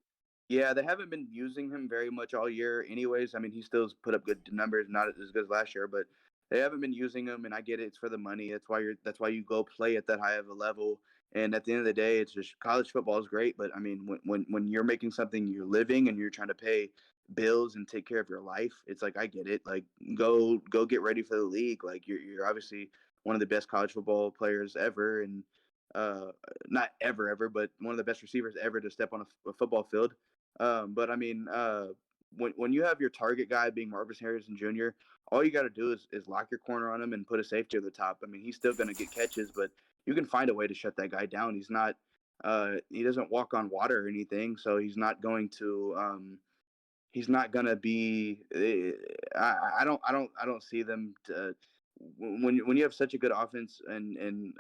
Yeah, they haven't been using him very much all year. Anyways, I mean, he still's put up good numbers, not as good as last year, but they haven't been using him. And I get it; it's for the money. That's why you go play at that high of a level. And at the end of the day, it's just college football is great, but I mean, when you're making something you're living and you're trying to pay bills and take care of your life, it's like I get it. Like go get ready for the league. Like you're obviously one of the best college football players ever, and uh, not ever, but one of the best receivers ever to step on a football field. But I mean, when you have your target guy being Marvin Harrison Jr., all you got to do is lock your corner on him and put a safety at the top. I mean, he's still going to get catches, but you can find a way to shut that guy down. He's not. He doesn't walk on water or anything, so he's not going to. He's not going to be. I don't see them. When you have such a good offense and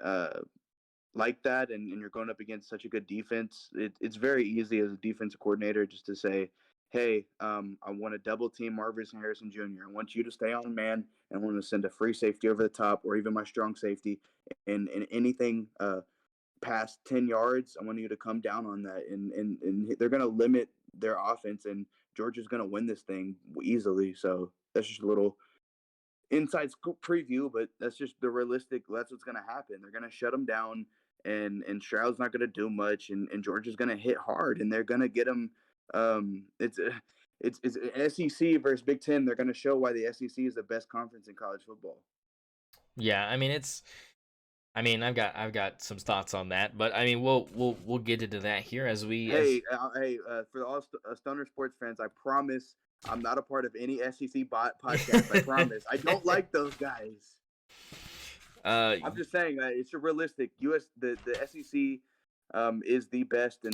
like that, and you're going up against such a good defense, it's very easy as a defensive coordinator just to say, hey, I want to double team Marvin Harrison Jr. I want you to stay on man, and I want to send a free safety over the top or even my strong safety, and anything past 10 yards, I want you to come down on that. And they're going to limit their offense, and Georgia's going to win this thing easily. So that's just a little inside scoop preview, but that's just the realistic. That's what's going to happen. They're going to shut them down, and Stroud's not going to do much, and Georgia's going to hit hard, and they're going to get them. It's SEC versus Big Ten. They're going to show why the SEC is the best conference in college football. Yeah, I mean I've got some thoughts on that, but I mean we'll get into that here as we. For all 0ner Sports fans, I promise I'm not a part of any SEC podcast. I promise. I don't like those guys. I'm just saying it's a realistic. The SEC is the best in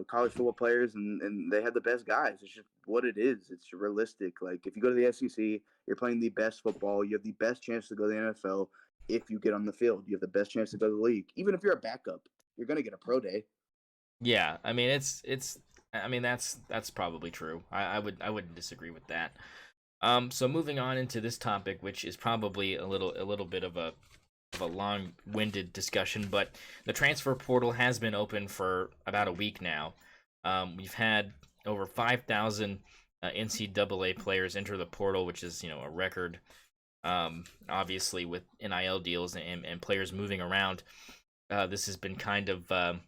college football players, and they have the best guys. It's just what it is. It's realistic. Like if you go to the SEC, you're playing the best football. You have the best chance to go to the NFL. If you get on the field, you have the best chance to go to the league. Even if you're a backup, you're going to get a pro day. Yeah, I mean I mean that's probably true. I wouldn't disagree with that. So moving on into this topic, which is probably a little bit of a long-winded discussion, but the transfer portal has been open for about a week now. We've had over 5,000 NCAA players enter the portal, which is a record. Obviously with NIL deals and players moving around, this has been kind of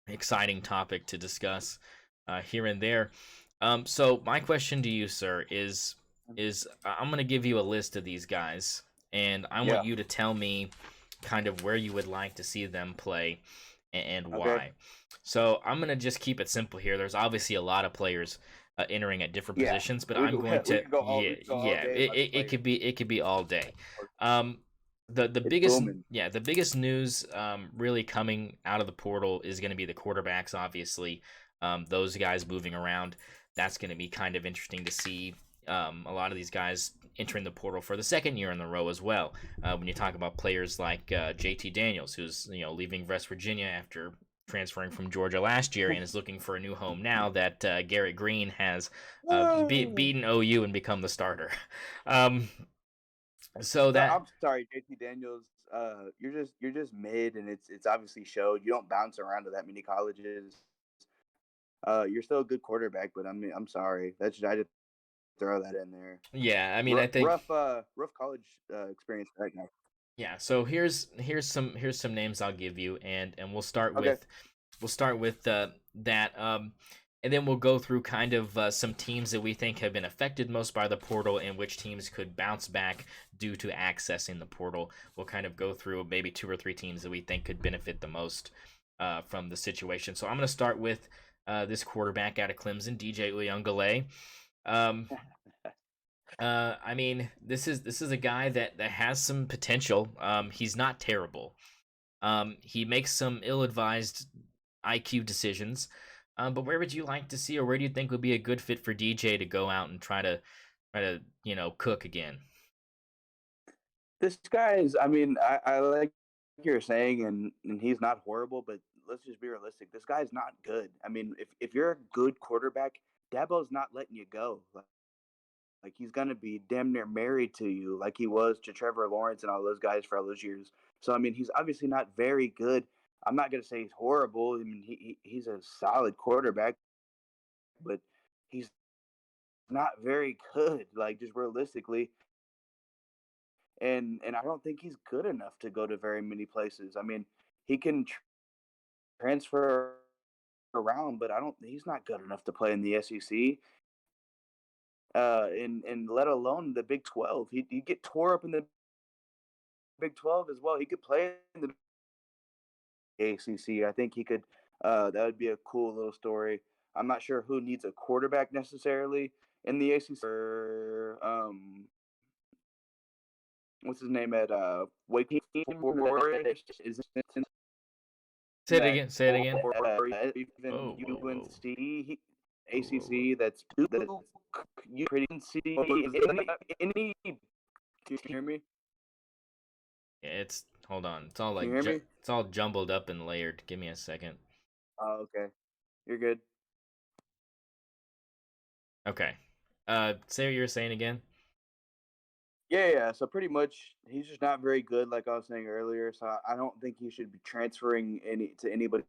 exciting topic to discuss here and there. So my question to you, sir, is I'm going to give you a list of these guys, and I want you to tell me kind of where you would like to see them play and why. Okay. So I'm going to just keep it simple here. There's obviously a lot of players entering at different positions, but I'm going to it could be all day. The biggest booming. the biggest news really coming out of the portal is going to be the quarterbacks. Obviously, those guys moving around. That's going to be kind of interesting to see. A lot of these guys entering the portal for the second year in a row as well. When you talk about players like JT Daniels, who's leaving West Virginia after transferring from Georgia last year and is looking for a new home now that Garrett Green has beaten OU and become the starter. So that I'm sorry, JT Daniels. You're just mid, and it's obviously showed. You don't bounce around to that many colleges. You're still a good quarterback, but I'm sorry. I just throw that in there. yeah, I mean I think Rough college experience for that guy. Yeah, so here's some names I'll give you, and we'll start Okay. with that, and then we'll go through kind of some teams that we think have been affected most by the portal, and which teams could bounce back due to accessing the portal. We'll kind of go through maybe two or three teams that we think could benefit the most from the situation. So I'm going to start with this quarterback out of Clemson, DJ Uyunglele. Um, I mean, this is a guy that has some potential. He's not terrible. He makes some ill-advised IQ decisions. But where would you like to see, or where do you think would be a good fit for DJ to go out and try to cook again? This guy is, I mean, I like you're saying, and he's not horrible, but let's just be realistic. This guy's not good. I mean, if you're a good quarterback, Dabo's not letting you go. Like he's gonna be damn near married to you, like he was to Trevor Lawrence and all those guys for all those years. So I mean, he's obviously not very good. I'm not gonna say he's horrible. I mean, he's a solid quarterback, but he's not very good. Like just realistically, and I don't think he's good enough to go to very many places. I mean, he can transfer around, but I don't. He's not good enough to play in the SEC. And let alone the Big 12. He get tore up in the Big 12 as well. He could play in the ACC. I think he could. That would be a cool little story. I'm not sure who needs a quarterback necessarily in the ACC. What's his name at Wake Forest? Is it Say it that again. Say it again. or even Whoa, whoa, whoa, UNC, whoa, whoa, whoa. ACC? That's you pretty see any. Can you hear me? Yeah, it's hold on. It's all Can you like hear me? it's all jumbled up and layered. Give me a second. Oh, okay. You're good. Okay. Say what you were saying again. Yeah, yeah. So pretty much, he's just not very good, like I was saying earlier. So I don't think he should be transferring anybody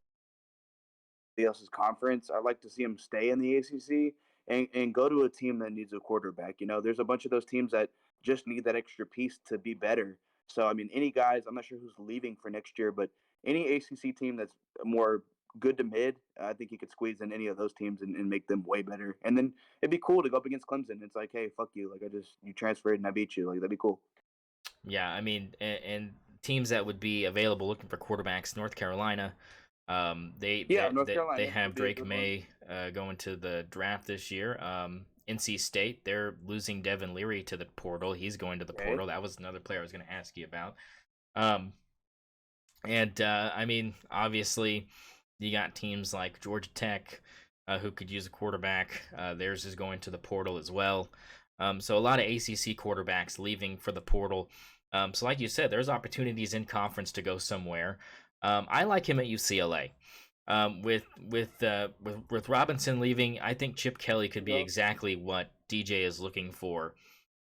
else's conference. I'd like to see him stay in the ACC and go to a team that needs a quarterback. You know, there's a bunch of those teams that just need that extra piece to be better. So I mean, any guys, I'm not sure who's leaving for next year, but any ACC team that's more good to mid, I think he could squeeze in any of those teams and make them way better. And then it'd be cool to go up against Clemson. It's like, hey, fuck you, like you transferred and I beat you, like that'd be cool. Yeah, I mean, and teams that would be available looking for quarterbacks, North Carolina. They Yeah, they North they, they Carolina have would be a Drake good one. May going to the draft this year. NC State, they're losing Devin Leary to the portal. He's going to the Okay. portal. That was another player I was going to ask you about. Um, and I mean, obviously, you got teams like Georgia Tech who could use a quarterback. Theirs is going to the portal as well. So a lot of ACC quarterbacks leaving for the portal. So like you said, there's opportunities in conference to go somewhere. I like him at UCLA. With Robinson leaving, I think Chip Kelly could be No, exactly what DJ is looking for.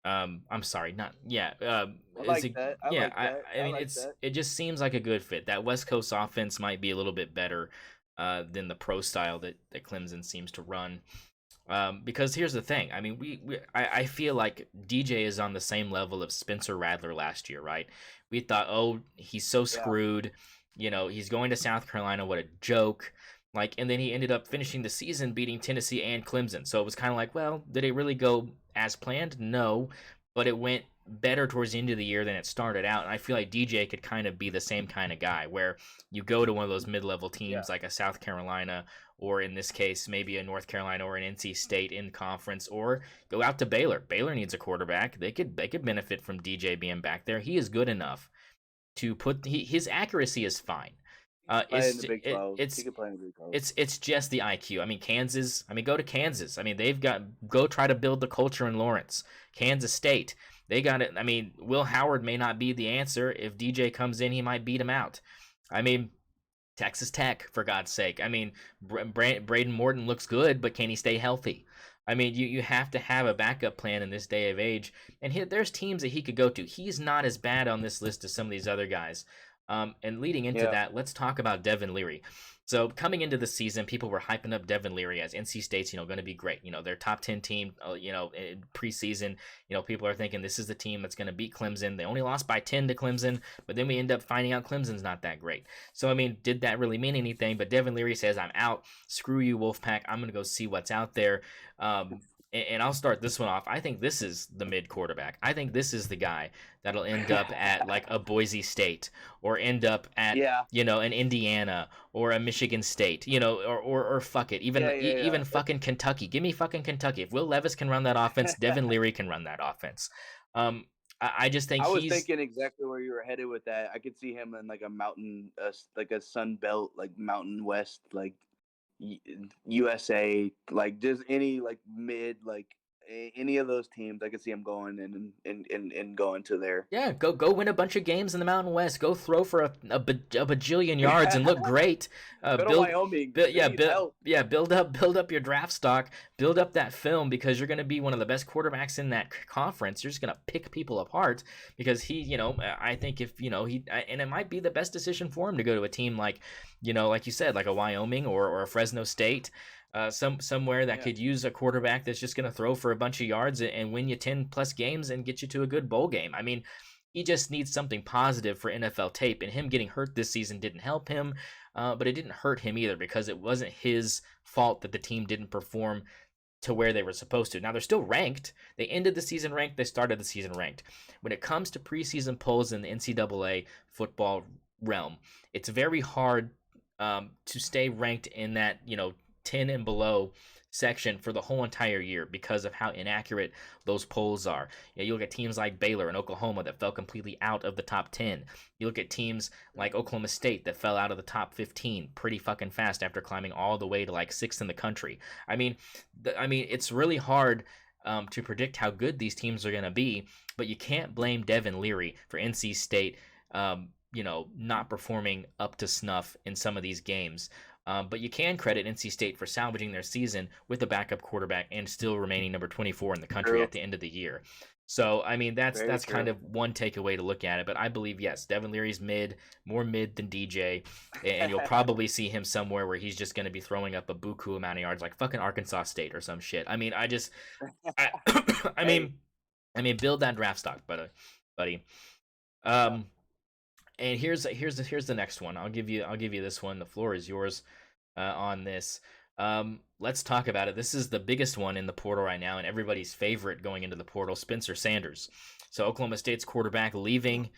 I'm sorry, not yeah. I Is like it that. I yeah? like that. I I mean, like that. it just seems like a good fit. That West Coast offense might be a little bit better than the pro style that Clemson seems to run. Because here's the thing. I mean, I feel like DJ is on the same level of Spencer Rattler last year, right? We thought, oh, he's so Yeah. screwed. He's going to South Carolina. What a joke. Like, and then he ended up finishing the season beating Tennessee and Clemson. So it was kind of like, well, did it really go as planned? No, but it went better towards the end of the year than it started out. And I feel like DJ could kind of be the same kind of guy where you go to one of those mid-level Yeah. teams like a South Carolina, or in this case, maybe a North Carolina or an NC State in conference, or go out to Baylor. Baylor needs a quarterback. They could benefit from DJ being back there. He is good enough to his accuracy is fine. Play in the Big 12. He It's could play in the Big 12. it's just the IQ. I mean, Kansas. I mean, go to Kansas. I mean, they've got go try to build the culture in Lawrence. Kansas State. They got it. I mean, Will Howard may not be the answer. If DJ comes in, he might beat him out. I mean, Texas Tech, for God's sake. I mean, Braden Morton looks good, but can he stay healthy? I mean, you have to have a backup plan in this day of age. And there's teams that he could go to. He's not as bad on this list as some of these other guys. And leading into Yeah. that, let's talk about Devin Leary. So coming into the season, people were hyping up Devin Leary as NC State's, going to be great. Their top 10 team, in preseason. People are thinking this is the team that's going to beat Clemson. They only lost by 10 to Clemson, but then we end up finding out Clemson's not that great. So, I mean, did that really mean anything? But Devin Leary says, I'm out. Screw you, Wolfpack. I'm going to go see what's out there. And I'll start this one off. I think this is the mid quarterback. I think this is the guy that'll end up at like a Boise State or end up at Yeah. an Indiana or a Michigan State, or fuck it, even fucking Kentucky. Give me fucking Kentucky. If Will Levis can run that offense, Devin Leary can run that offense. I just think I was thinking exactly where you were headed with that. I could see him in like a mountain, like a Sun Belt, like Mountain West, like USA, like just any like mid, like any of those teams. I could see him going and going to there. Yeah, go win a bunch of games in the Mountain West. Go throw for a bajillion yards and look great. Go to Wyoming. Build up your draft stock. Build up that film because you're going to be one of the best quarterbacks in that conference. You're just going to pick people apart because he, I think if and it might be the best decision for him to go to a team like, like you said, like a Wyoming or a Fresno State. Somewhere that could use a quarterback that's just going to throw for a bunch of yards and win you 10 plus games and get you to a good bowl game. I mean, he just needs something positive for NFL tape, and him getting hurt this season didn't help him, but it didn't hurt him either because it wasn't his fault that the team didn't perform to where they were supposed to. Now, they're still ranked. They ended the season ranked. They started the season ranked. When it comes to preseason polls in the NCAA football realm, it's very hard to stay ranked in that, 10 and below section for the whole entire year because of how inaccurate those polls are. You look at teams like Baylor and Oklahoma that fell completely out of the top 10. You look at teams like Oklahoma State that fell out of the top 15 pretty fucking fast after climbing all the way to like 6th in the country. I mean, it's really hard to predict how good these teams are going to be, but you can't blame Devin Leary for NC State not performing up to snuff in some of these games. But you can credit NC State for salvaging their season with a backup quarterback and still remaining number 24 in the country at the end of the year. So, I mean, that's kind of one takeaway to look at it. But I believe, yes, Devin Leary's more mid than DJ. And you'll probably see him somewhere where he's just going to be throwing up a buku amount of yards like fucking Arkansas State or some shit. I mean, build that draft stock, buddy. And here's the next one. I'll give you this one. The floor is yours on this. Let's talk about it. This is the biggest one in the portal right now, and everybody's favorite going into the portal, Spencer Sanders. So Oklahoma State's quarterback leaving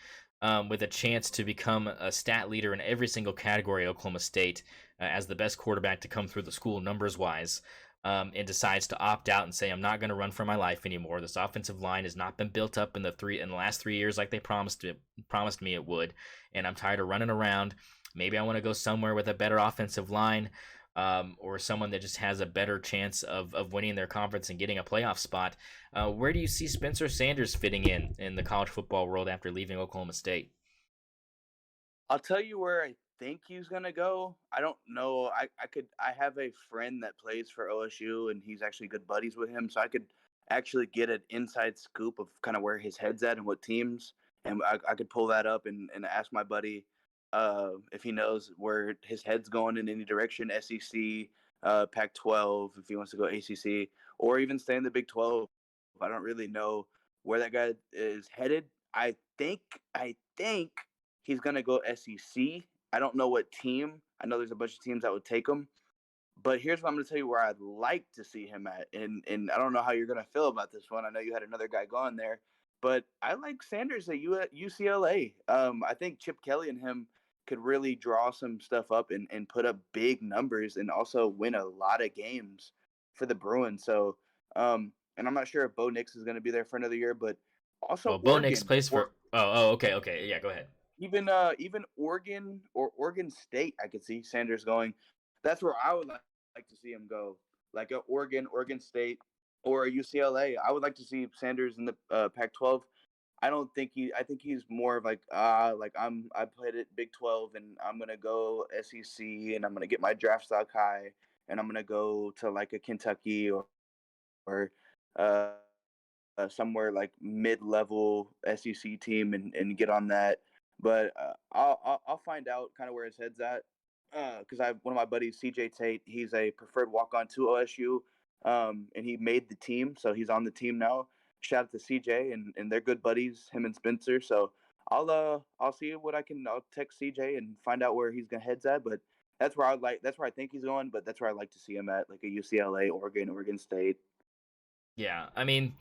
with a chance to become a stat leader in every single category at Oklahoma State as the best quarterback to come through the school numbers-wise. And decides to opt out and say, I'm not going to run for my life anymore. This offensive line has not been built up in the last 3 years like they promised me it would. And I'm tired of running around. Maybe I want to go somewhere with a better offensive line or someone that just has a better chance of winning their conference and getting a playoff spot. Where do you see Spencer Sanders fitting in the college football world after leaving Oklahoma State? I'll tell you where I think he's gonna go. I don't know. I have a friend that plays for OSU and he's actually good buddies with him, so I could actually get an inside scoop of kind of where his head's at and what teams, and I could pull that up and ask my buddy if he knows where his head's going in any direction, SEC, Pac-12, if he wants to go ACC, or even stay in the Big 12. I don't really know where that guy is headed. I think he's going to go SEC. I don't know what team. I know there's a bunch of teams that would take him. But here's what I'm going to tell you where I'd like to see him at. And I don't know how you're going to feel about this one. I know you had another guy going there. But I like Sanders at UCLA. I think Chip Kelly and him could really draw some stuff up and put up big numbers and also win a lot of games for the Bruins. So, and I'm not sure if Bo Nix is going to be there for another year, but also Bo Nix plays for. Okay. Yeah, go ahead. Even Oregon or Oregon State, I could see Sanders going. That's where I would like to see him go, like a Oregon State, or a UCLA. I would like to see Sanders in the Pac-12. I think he's more of I played at Big 12 and I'm gonna go SEC and I'm gonna get my draft stock high and I'm gonna go to like a Kentucky or somewhere like mid-level SEC team and get on that. but I'll find out kind of where his head's at. Because I have one of my buddies, CJ Tate. He's a preferred walk on to OSU, and he made the team, so he's on the team now. Shout out to CJ, and they're good buddies, him and Spencer. So I'll see what I can. I'll text CJ and find out where he's gonna heads at. But that's where I think he's going. But that's where I'd like to see him at, like a UCLA, Oregon State. Yeah, I mean,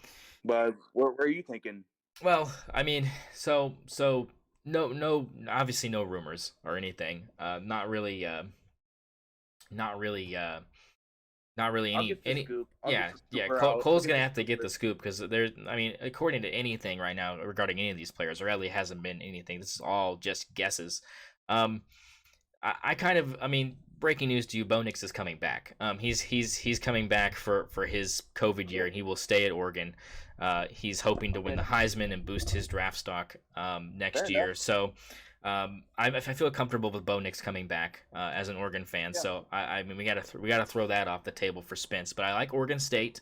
But where are you thinking? well, I mean, so no, obviously no rumors or anything. Not really, not really, not really I'll any get the scoop. Yeah. Cole's gonna have to get the scoop because there's, I mean, according to anything right now regarding any of these players, there really hasn't been anything. This is all just guesses. I kind of, I mean, breaking news to you, Bo Nix is coming back. He's coming back for his COVID year, and he will stay at Oregon. He's hoping to win the Heisman and boost his draft stock next year. So I feel comfortable with Bo Nix coming back as an Oregon fan. Yeah. So I mean, we gotta throw that off the table for Spence. But I like Oregon State.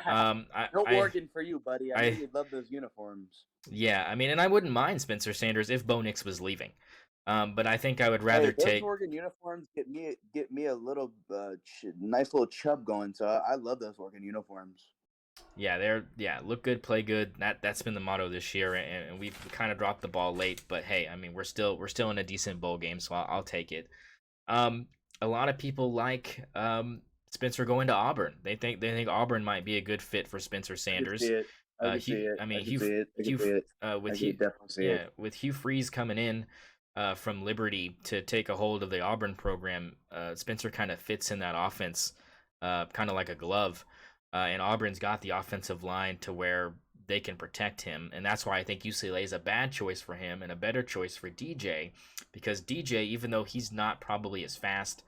Oregon for you, buddy. I know you love those uniforms. Yeah, I mean, and I wouldn't mind Spencer Sanders if Bo Nix was leaving. But I think I would rather take Oregon uniforms. Get me a little nice little chub going. So I love those Oregon uniforms. Yeah, look good, play good. That's been the motto this year, and we've kind of dropped the ball late. But hey, I mean, we're still in a decent bowl game, so I'll take it. A lot of people like Spencer going to Auburn. They think Auburn might be a good fit for Spencer Sanders. I see it. I mean, with Hugh Freeze coming in from Liberty to take a hold of the Auburn program, Spencer kind of fits in that offense, kind of like a glove. And Auburn's got the offensive line to where they can protect him. And that's why I think UCLA is a bad choice for him and a better choice for DJ. Because DJ, even though he's not probably as fast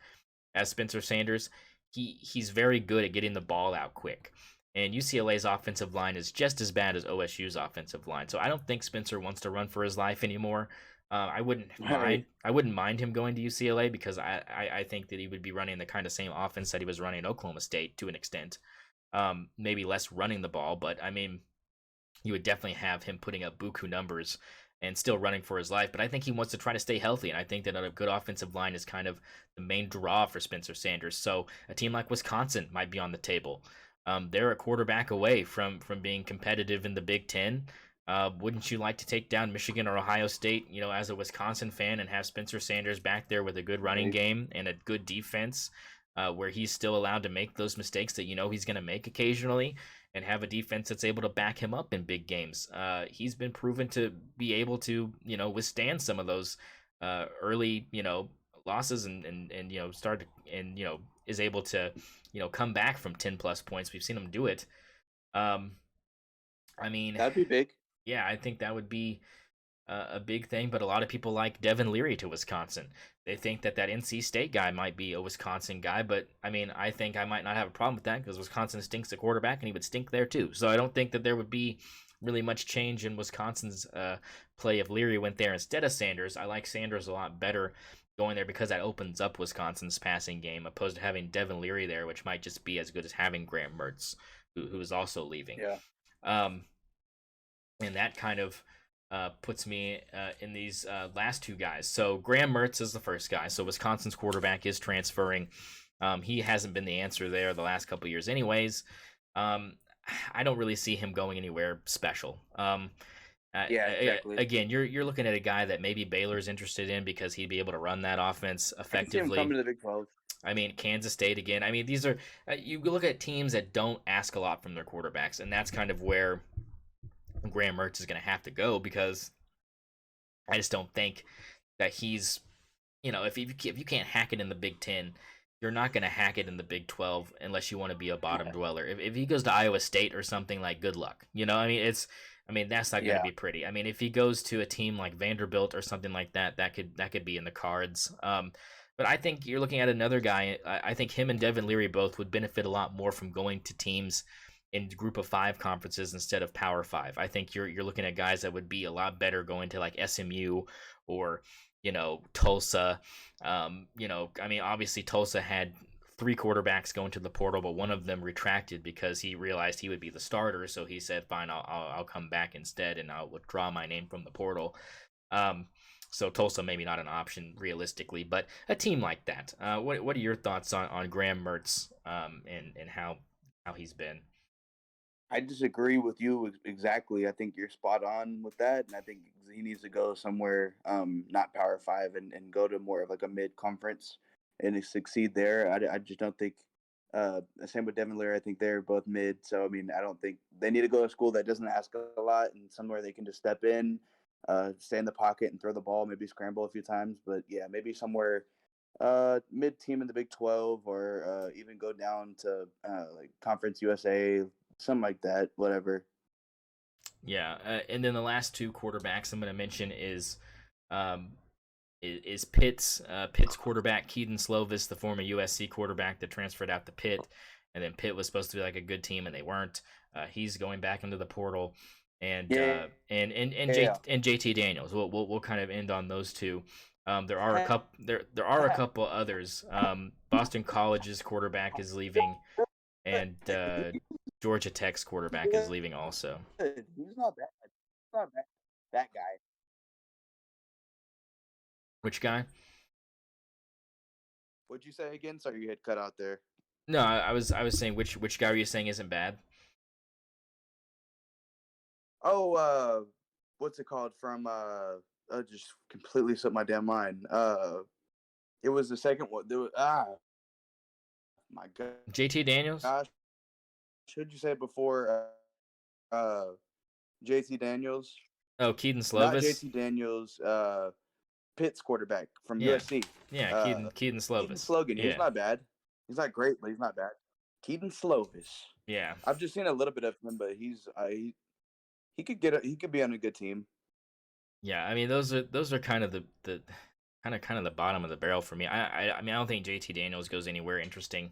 as Spencer Sanders, he's very good at getting the ball out quick. And UCLA's offensive line is just as bad as OSU's offensive line. So I don't think Spencer wants to run for his life anymore. I wouldn't mind him going to UCLA because I think that he would be running the kind of same offense that he was running at Oklahoma State to an extent. Maybe less running the ball, but I mean, you would definitely have him putting up buku numbers and still running for his life. But I think he wants to try to stay healthy, and I think that a good offensive line is kind of the main draw for Spencer Sanders. So a team like Wisconsin might be on the table. They're a quarterback away from being competitive in the Big Ten. Wouldn't you like to take down Michigan or Ohio State, as a Wisconsin fan, and have Spencer Sanders back there with a good running game and a good defense? Where he's still allowed to make those mistakes that he's going to make occasionally, and have a defense that's able to back him up in big games. He's been proven to be able to withstand some of those early losses and start and is able to come back from 10+ points. We've seen him do it. I mean, that'd be big. Yeah, I think that would be a big thing, but a lot of people like Devin Leary to Wisconsin. They think that NC State guy might be a Wisconsin guy, but I mean, I think I might not have a problem with that because Wisconsin stinks at quarterback, and he would stink there too. So I don't think that there would be really much change in Wisconsin's play if Leary went there instead of Sanders. I like Sanders a lot better going there because that opens up Wisconsin's passing game, opposed to having Devin Leary there, which might just be as good as having Graham Mertz, who is also leaving. Yeah. And that kind of puts me in these last two guys. So Graham Mertz is the first guy. So Wisconsin's quarterback is transferring. He hasn't been the answer there the last couple of years anyways. I don't really see him going anywhere special. Yeah, exactly. Again, you're looking at a guy that maybe Baylor's interested in because he'd be able to run that offense effectively. I can see him coming to the Big 12. I mean, Kansas State again. I mean, these are you look at teams that don't ask a lot from their quarterbacks, and that's kind of where Graham Mertz is going to have to go, because I just don't think that he's, if you can't hack it in the Big 10, you're not going to hack it in the Big 12 unless you want to be a bottom dweller. If he goes to Iowa State or something, like, good luck. I mean, that's not going to be pretty. I mean, if he goes to a team like Vanderbilt or something like that, that could be in the cards. But I think you're looking at another guy. I think him and Devin Leary both would benefit a lot more from going to teams in Group of 5 conferences instead of Power 5. I think you're looking at guys that would be a lot better going to like SMU or Tulsa. I mean, obviously Tulsa had 3 quarterbacks going to the portal, but one of them retracted because he realized he would be the starter. So he said, "Fine, I'll come back instead, and I'll withdraw my name from the portal." So Tulsa maybe not an option realistically, but a team like that. What are your thoughts on Graham Mertz and how he's been? I disagree with you exactly. I think you're spot on with that, and I think he needs to go somewhere not Power Five and go to more of like a mid conference and succeed there. I just don't think. Same with Devin Leary. I think they're both mid. So I mean, I don't think they need to go to school that doesn't ask a lot and somewhere they can just step in, stay in the pocket and throw the ball, maybe scramble a few times. But yeah, maybe somewhere mid team in the Big 12 or even go down to like Conference USA, something like that, whatever. Yeah, and then the last two quarterbacks I'm going to mention um, is Pitt's quarterback Keaton Slovis, the former USC quarterback that transferred out to Pitt, and then Pitt was supposed to be like a good team and they weren't. He's going back into the portal, and Yeah. and JT Daniels. We'll kind of end on those two. There are a couple others. Boston College's quarterback is leaving, and Georgia Tech's quarterback is leaving also. He's not bad. He's not bad. That guy. Which guy? What'd you say again? Sorry, you had cut out there. No, I was saying which guy are you saying isn't bad? Oh, what's it called? From just completely slipped my damn mind. It was the second one. There was, my God. JT Daniels? Gosh, should you say it before JT Daniels? Oh, Keaton Slovis? Not JT Daniels, Pitt's quarterback from USC. Yeah, Keaton Slovis. Keaton Slogan. Yeah. He's not bad. He's not great, but he's not bad. Keaton Slovis. Yeah. I've just seen a little bit of him, but he could he could be on a good team. Yeah, I mean those are kind of the kind of the bottom of the barrel for me. I mean I don't think JT Daniels goes anywhere interesting.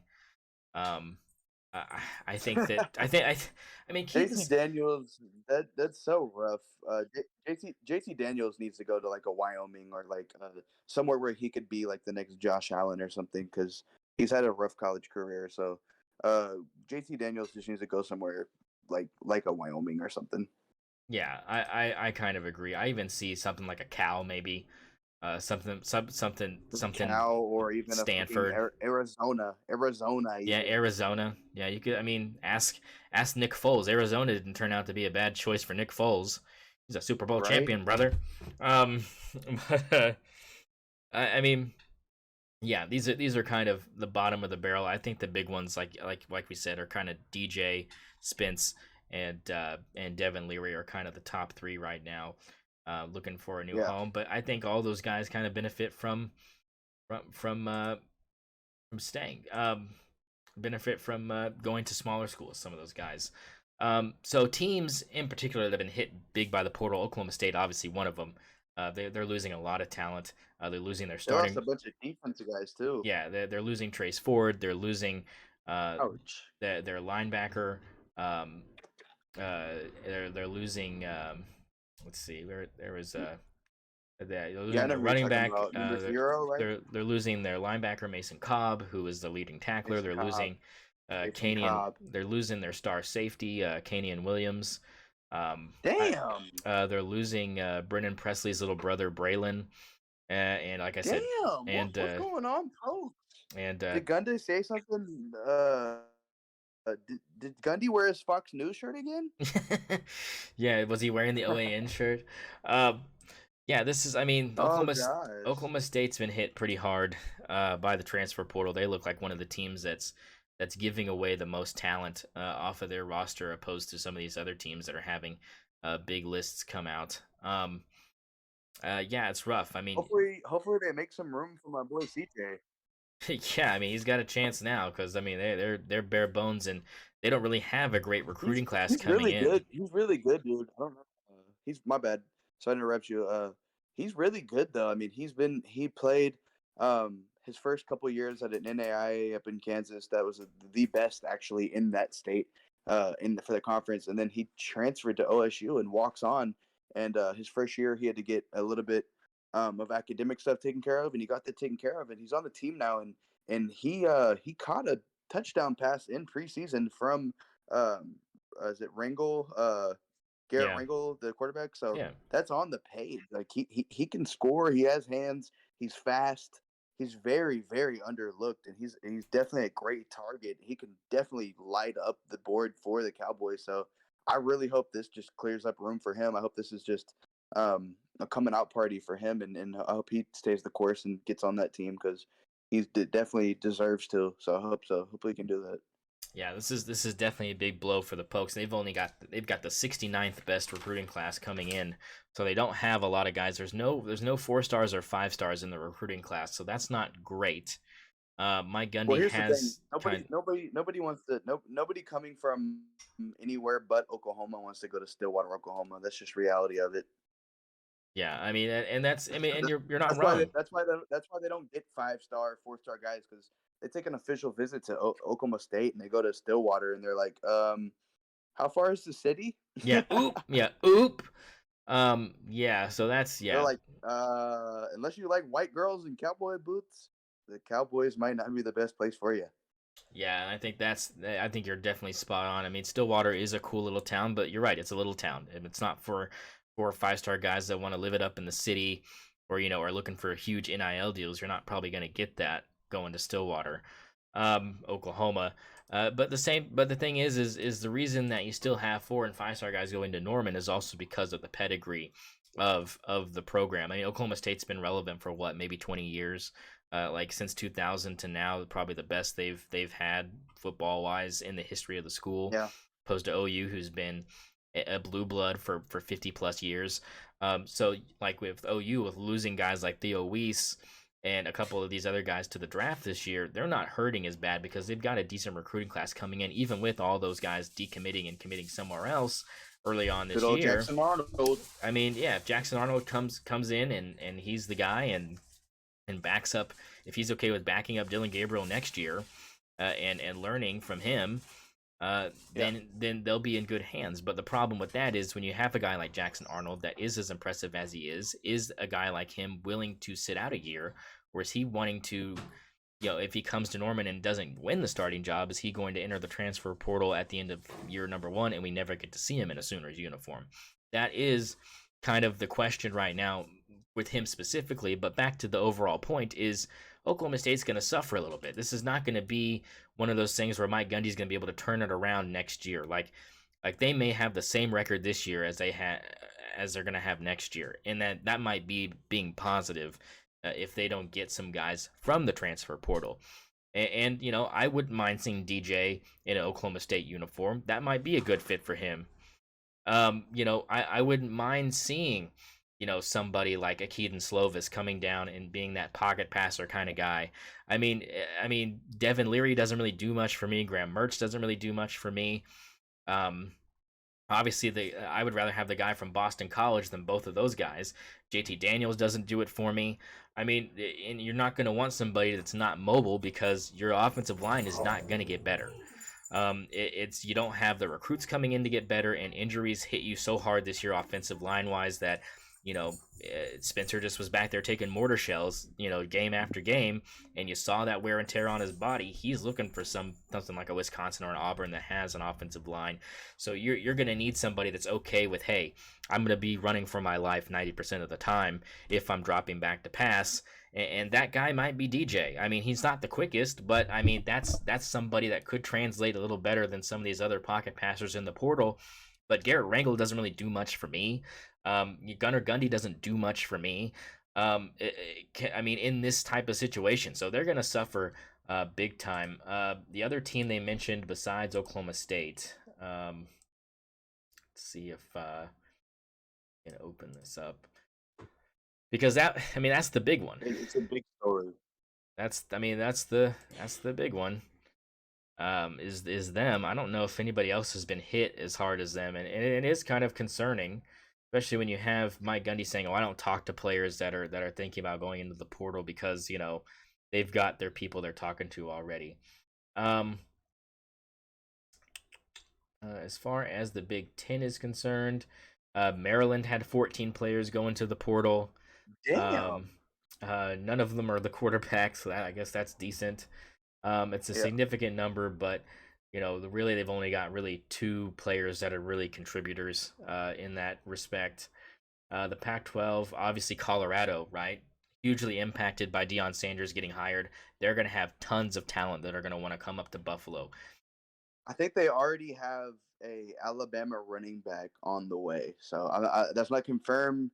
I think that I mean JT Daniels, that's so rough. JT Daniels needs to go to like a Wyoming or like somewhere where he could be like the next Josh Allen or something because he's had a rough college career. So JT Daniels just needs to go somewhere like a Wyoming or something. Yeah, I kind of agree. I even see something like a Cal maybe. Something Cal or even Stanford, Arizona. Yeah, Arizona. Yeah, you could. I mean, ask Nick Foles. Arizona didn't turn out to be a bad choice for Nick Foles. He's a Super Bowl champion, brother. But, I mean, yeah, these are kind of the bottom of the barrel. I think the big ones, like we said, are kind of DJ Spence and Devin Leary are kind of the top three right now. Looking for a new home, but I think all those guys kind of benefit from staying. Benefit from going to smaller schools. Some of those guys. So teams in particular that have been hit big by the portal. Oklahoma State, obviously one of them. They're losing a lot of talent. They're losing their starting. They lost a bunch of defensive guys too. Yeah, they're losing Trace Ford. They're losing their linebacker. They're losing. Let's see. There was they're losing their running back. They're losing their linebacker Mason Cobb, who is the leading tackler. They're losing Kanian. They're losing their star safety Kanian Williams. They're losing Brennan Presley's little brother Braylon. And like I said, what's going on, folks? And did Gundy say something? Did Gundy wear his Fox News shirt again? Yeah, was he wearing the OAN shirt? Yeah, this is. I mean, Oklahoma State's been hit pretty hard by the transfer portal. They look like one of the teams that's giving away the most talent off of their roster, opposed to some of these other teams that are having big lists come out. Yeah, it's rough. I mean, hopefully they make some room for my boy CJ. Yeah, I mean he's got a chance now because I mean they're bare bones and they don't really have a great recruiting class coming really in. Good. He's really good, dude. I don't know. He's my bad. So I interrupt you. He's really good though. I mean, he played his first couple years at an NAIA up in Kansas. That was the best actually in that state for the conference, and then he transferred to OSU and walks on. And his first year, he had to get a little bit of academic stuff taken care of, and he got that taken care of, and he's on the team now. And he caught a touchdown pass in preseason from is it Rangel Garrett Yeah. Ringel, the quarterback. So Yeah. that's on the page. Like he can score. He has hands. He's fast. He's very, very underlooked, and he's definitely a great target. He can definitely light up the board for the Cowboys. So I really hope this just clears up room for him. I hope this is just a coming out party for him, and I hope he stays the course and gets on that team because he definitely deserves to. So I hope so. Hopefully he can do that. Yeah, this is definitely a big blow for the Pokes. They've got the 69th best recruiting class coming in, so they don't have a lot of guys. There's no 4-stars or 5-stars in the recruiting class, so that's not great. Mike Gundy Well, here's the thing. has Nobody wants to. Nobody coming from anywhere but Oklahoma wants to go to Stillwater, Oklahoma. That's just reality of it. yeah. I mean, and that's I mean, and you're not That's wrong. That's why they don't get 5-star, 4-star guys because they take an official visit to Oklahoma State and they go to Stillwater and they're like, how far is the city? Yeah. Oop. Yeah. Oop. Yeah. So that's They're like, unless you like white girls and cowboy boots, the Cowboys might not be the best place for you. Yeah, I think you're definitely spot on. I mean, Stillwater is a cool little town, but you're right, it's a little town. And it's not for 4 or 5-star guys that want to live it up in the city or are looking for huge NIL deals. You're not probably going to get that going to Stillwater, Oklahoma. But the thing is the reason that you still have 4 and 5-star guys going to Norman is also because of the pedigree of the program. I mean, Oklahoma State's been relevant for what, maybe 20 years. Like since 2000 to now, probably the best they've had football wise in the history of the school. Yeah. Opposed to OU, who's been a blue blood for 50 plus years. So like with OU, with losing guys like Theo Weiss and a couple of these other guys to the draft this year, they're not hurting as bad because they've got a decent recruiting class coming in, even with all those guys decommitting and committing somewhere else early on this year. Jackson Arnold. I mean, yeah, if Jackson Arnold comes in and he's the guy and backs up, if he's okay with backing up Dylan Gabriel next year, and learning from him, then they'll be in good hands. But the problem with that is when you have a guy like Jackson Arnold that is as impressive as he is a guy like him willing to sit out a year, or is he wanting to, if he comes to Norman and doesn't win the starting job, is he going to enter the transfer portal at the end of year number 1 and we never get to see him in a Sooners uniform? That is kind of the question right now with him specifically. But back to the overall point is Oklahoma State's going to suffer a little bit. This is not going to be one of those things where Mike Gundy's going to be able to turn it around next year. Like they may have the same record this year as they're going to have next year, and that might be being positive if they don't get some guys from the transfer portal. And I wouldn't mind seeing DJ in an Oklahoma State uniform. That might be a good fit for him. I wouldn't mind seeing somebody like Akeem Slovis coming down and being that pocket passer kind of guy. I mean, Devin Leary doesn't really do much for me. Graham Mertz doesn't really do much for me. Obviously, I would rather have the guy from Boston College than both of those guys. JT Daniels doesn't do it for me. I mean, and you're not going to want somebody that's not mobile because your offensive line is not going to get better. You don't have the recruits coming in to get better, and injuries hit you so hard this year offensive line wise that Spencer just was back there taking mortar shells, game after game, and you saw that wear and tear on his body. He's looking for something like a Wisconsin or an Auburn that has an offensive line. So you're going to need somebody that's okay with, hey, I'm going to be running for my life 90% of the time if I'm dropping back to pass. And that guy might be DJ. I mean, he's not the quickest, but I mean, that's somebody that could translate a little better than some of these other pocket passers in the portal. But Garrett Rangel doesn't really do much for me. Gunnar Gundy doesn't do much for me. In this type of situation, so they're going to suffer big time. The other team they mentioned besides Oklahoma State, let's see if I can open this up, because that's the big one. It's a big story. That's the big one. Is them. I don't know if anybody else has been hit as hard as them, and it is kind of concerning. Especially when you have Mike Gundy saying, "Oh, I don't talk to players that are thinking about going into the portal because they've got their people they're talking to already." As far as the Big Ten is concerned, Maryland had 14 players go into the portal. Damn. None of them are the quarterbacks, so I guess that's decent. It's a significant number, but really they've only got really two players that are really contributors in that respect. The Pac-12, obviously Colorado, right? Hugely impacted by Deion Sanders getting hired. They're going to have tons of talent that are going to want to come up to Buffalo. I think they already have a Alabama running back on the way. So that's not confirmed.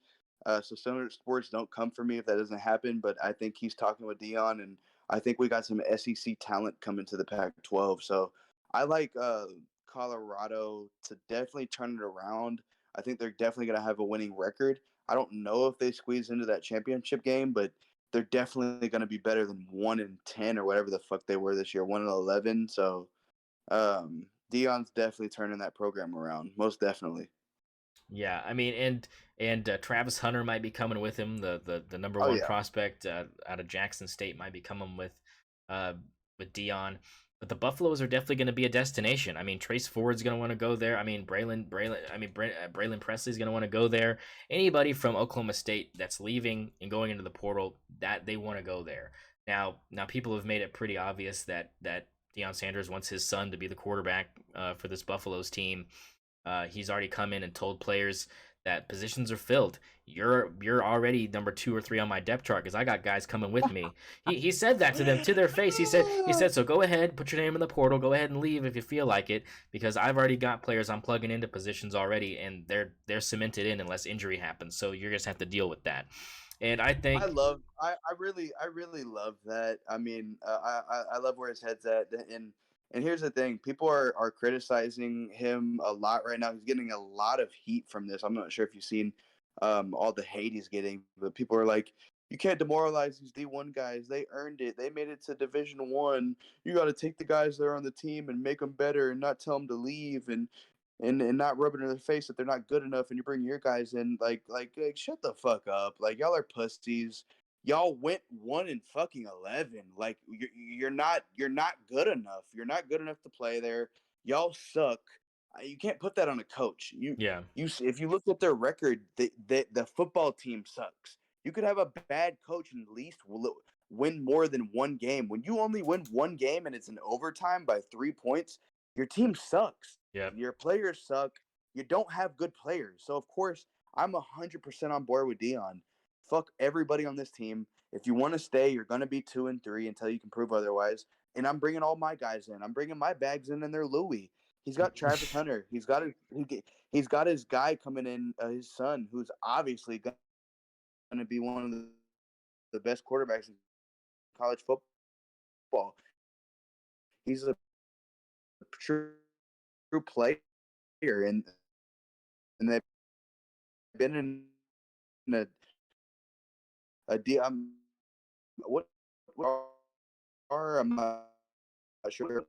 So S0ner Sports, don't come for me if that doesn't happen. But I think he's talking with Deion, and I think we got some SEC talent coming to the Pac-12. So I like Colorado to definitely turn it around. I think they're definitely going to have a winning record. I don't know if they squeeze into that championship game, but they're definitely going to be better than 1-10 or whatever the fuck they were this year, 1-11. So Deion's definitely turning that program around, most definitely. Yeah, I mean, and Travis Hunter might be coming with him. The number Oh one yeah, prospect out of Jackson State might be coming with Deion. But the Buffaloes are definitely going to be a destination. I mean, Trace Ford's going to want to go there. I mean, Braylon Presley's going to want to go there. Anybody from Oklahoma State that's leaving and going into the portal, that they want to go there. Now people have made it pretty obvious that Deion Sanders wants his son to be the quarterback for this Buffaloes team. He's already come in and told players that positions are filled. You're already number 2 or 3 on my depth chart because I got guys coming with me. He said that to them to their face. He said so. Go ahead, put your name in the portal. Go ahead and leave if you feel like it because I've already got players I'm plugging into positions already, and they're cemented in unless injury happens. So you're just have to deal with that. And I think I really love that. I mean, I love where his head's at, and here's the thing: people are criticizing him a lot right now. He's getting a lot of heat from this. I'm not sure if you've seen all the hate he's getting, but people are like, "You can't demoralize these D1 guys. They earned it. They made it to Division 1. You got to take the guys that are on the team and make them better, and not tell them to leave, and not rub it in their face that they're not good enough, and you bring your guys in like shut the fuck up. Like y'all are pussies. Y'all went 1-11. Like you're not good enough. You're not good enough to play there. Y'all suck. You can't put that on a coach. yeah. If you look at their record, the football team sucks. You could have a bad coach and at least win more than one game. When you only win one game and it's in overtime by 3 points, your team sucks. Yep. Your players suck. You don't have good players. So, of course, I'm 100% on board with Deion. Fuck everybody on this team. If you want to stay, you're going to be 2-3 until you can prove otherwise. And I'm bringing all my guys in. I'm bringing my bags in, and they're Louis. He's got Travis Hunter. He's got his guy coming in, his son, who's obviously going to be one of the best quarterbacks in college football. He's a true player, and they've been in a deal. What are I'm not sure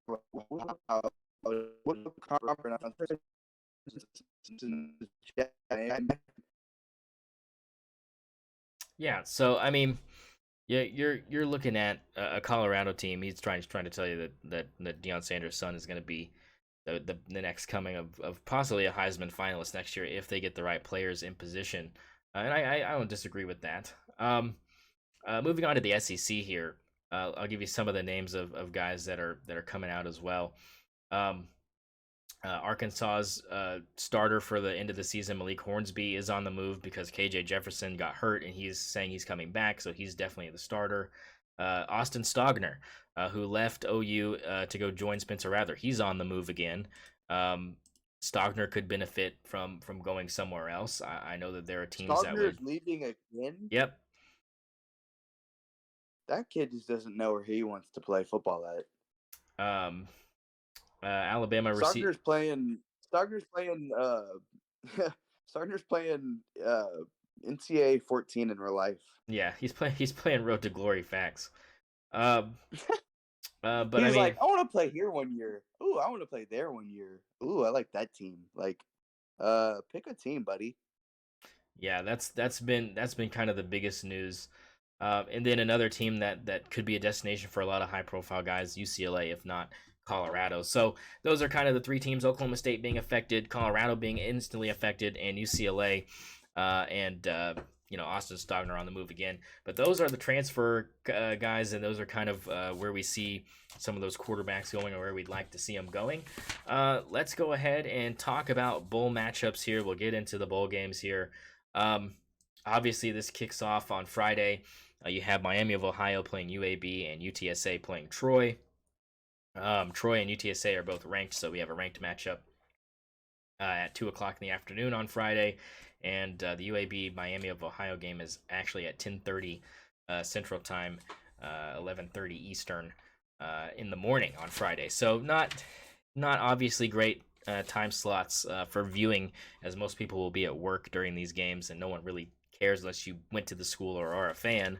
what conference. Yeah, so I mean, yeah, you're looking at a Colorado team. He's trying to tell you that Deion Sanders' son is going to be the next coming of possibly a Heisman finalist next year if they get the right players in position. And I don't disagree with that. Moving on to the SEC here, I'll give you some of the names of guys that are coming out as well. Arkansas's starter for the end of the season, Malik Hornsby, is on the move because KJ Jefferson got hurt, and he's saying he's coming back, so he's definitely the starter. Austin Stogner, who left OU to go join Spencer Rattler, he's on the move again. Stogner could benefit from going somewhere else. I know that there are teams that would. Stogner's leaving again? Yep. That kid just doesn't know where he wants to play football at. Alabama Stogner's playing Stogner's playing NCAA 14 in real life. Yeah, he's playing Road to Glory facts. But he's I mean, like, I want to play here 1 year. Ooh, I want to play there 1 year. Ooh, I like that team. Like, pick a team, buddy. Yeah, that's been kind of the biggest news. And then another team that could be a destination for a lot of high profile guys, UCLA, if not Colorado. So those are kind of the three teams: Oklahoma State being affected, Colorado being instantly affected, and UCLA. And Austin Stogner on the move again. But those are the transfer guys, and those are kind of where we see some of those quarterbacks going, or where we'd like to see them going. Let's go ahead and talk about bowl matchups here. We'll get into the bowl games here. Obviously, this kicks off on Friday. You have Miami of Ohio playing UAB and UTSA playing Troy. Troy and UTSA are both ranked, so we have a ranked matchup at 2 o'clock in the afternoon on Friday. And the UAB Miami of Ohio game is actually at 10:30 Central Time, 11:30 Eastern in the morning on Friday. So not obviously great time slots for viewing, as most people will be at work during these games, and no one really cares unless you went to the school or are a fan.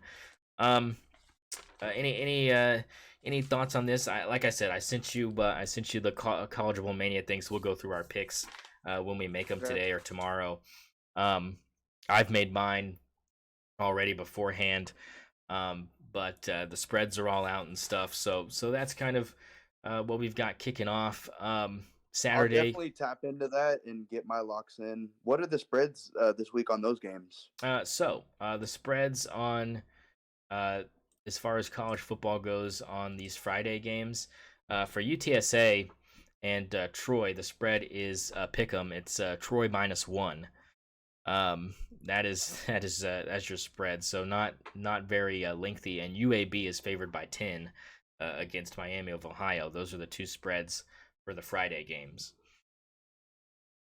Any thoughts on this? Like I said, I sent you the College Bowl Mania things. We'll go through our picks when we make them today or tomorrow. I've made mine already beforehand, but the spreads are all out and stuff. So that's kind of what we've got kicking off. Saturday. I'll definitely tap into that and get my locks in. What are the spreads this week on those games? So the spreads on as far as college football goes on these Friday games, for UTSA and Troy, the spread is pick'em. It's Troy -1. That's your spread. So not very lengthy. And UAB is favored by 10 against Miami of Ohio. Those are the two spreads for the Friday games.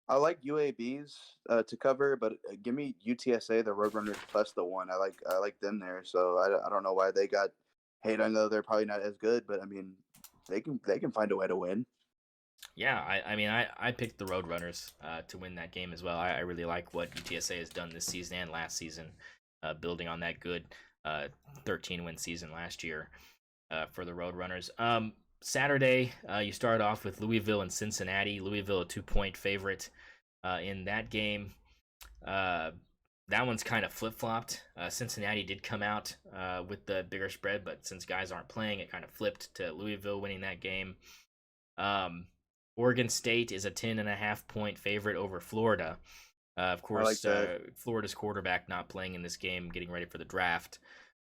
I like UABs to cover, but give me UTSA, the Roadrunners plus the 1. I like them there, so I don't know why they got hate. I know they're probably not as good, but I mean, they can find a way to win. Yeah, I picked the Roadrunners to win that game as well. I really like what UTSA has done this season and last season, building on that good 13-win season last year for the Roadrunners. Saturday, you start off with Louisville and Cincinnati. Louisville, a 2-point favorite in that game. That one's kind of flip-flopped. Cincinnati did come out with the bigger spread, but since guys aren't playing, it kind of flipped to Louisville winning that game. Oregon State is a 10.5-point favorite over Florida. Of course, Florida's quarterback not playing in this game, getting ready for the draft.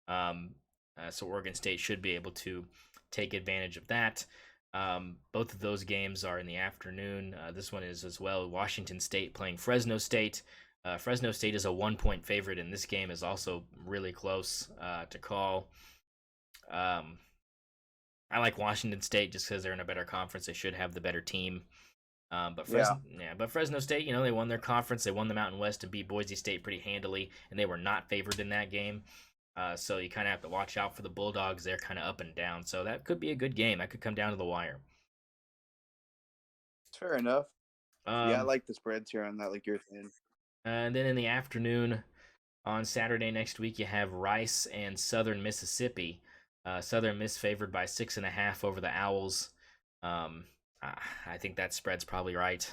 So Oregon State should be able to take advantage of that. Both of those games are in the afternoon. This one is as well. Washington State playing Fresno State. Fresno State is a 1-point favorite, and this game is also really close to call. I like Washington State just because they're in a better conference. They should have the better team. But Fresno State, they won their conference. They won the Mountain West and beat Boise State pretty handily, and they were not favored in that game. So you kind of have to watch out for the Bulldogs. They're kind of up and down. So that could be a good game. That could come down to the wire. Fair enough. I like the spreads here on that, like you're saying. And then in the afternoon on Saturday next week, you have Rice and Southern Mississippi. Southern Miss favored by 6.5 over the Owls. I think that spread's probably right.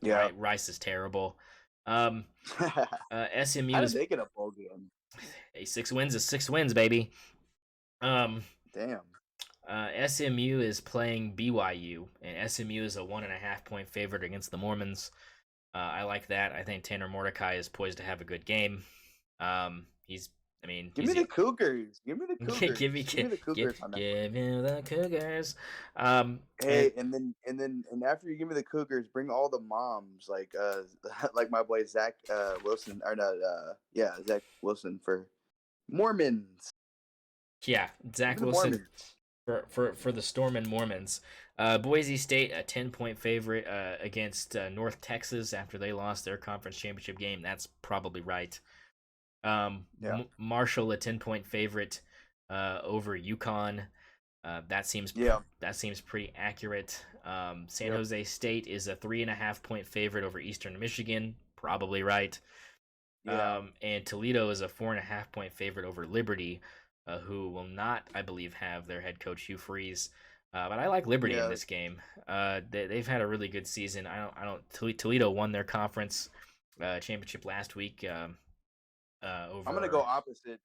Rice is terrible. SMU How did they get a bowl game? Hey, 6 wins is 6 wins, baby. Damn. SMU is playing BYU, and SMU is a 1.5-point favorite against the Mormons. I like that. I think Tanner Mordecai is poised to have a good game. Give me the Cougars. Give me the Cougars. Give me the Cougars. Give me the Cougars. Hey, and after you give me the Cougars, bring all the moms, like my boy Zach Wilson, or not, Zach Wilson for Mormons. Yeah, Zach Wilson for the Stormin' Mormons. Boise State, a 10-point favorite against North Texas after they lost their conference championship game. That's probably right. Marshall, a 10-point favorite over UConn. That seems pretty accurate. San Jose State is a 3.5-point favorite over Eastern Michigan. Probably right. And Toledo is a 4.5-point favorite over Liberty, who will not, I believe, have their head coach Hugh Freeze. But I like Liberty in this game. They've had a really good season. Toledo won their conference championship last week. I'm gonna go opposite.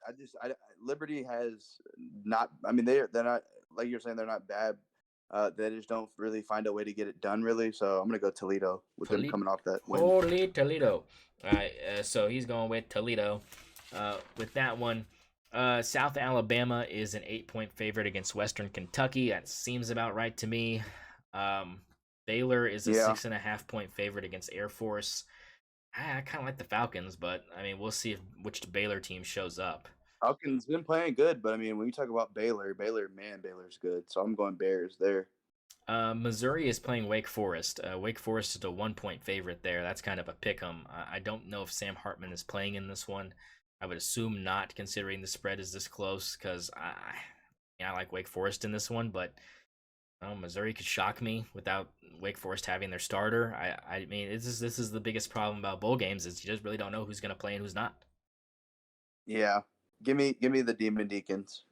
Liberty has not. I mean, they're not, like you're saying, they're not bad. They just don't really find a way to get it done, really. So I'm gonna go Toledo with them coming off that win. Holy Toledo. All right, so he's going with Toledo with that one. South Alabama is an 8-point favorite against Western Kentucky. That seems about right to me. Baylor is a 6.5-point favorite against Air Force. I kind of like the Falcons, but I mean, we'll see which Baylor team shows up. Falcons been playing good, but I mean, when you talk about Baylor's good. So I'm going Bears there. Missouri is playing Wake Forest. Wake Forest is a 1-point favorite there. That's kind of a pick 'em. I don't know if Sam Hartman is playing in this one. I would assume not, considering the spread is this close. Because I like Wake Forest in this one, but Missouri could shock me without Wake Forest having their starter. I mean, this is the biggest problem about bowl games is you just really don't know who's going to play and who's not. Yeah, give me the Demon Deacons.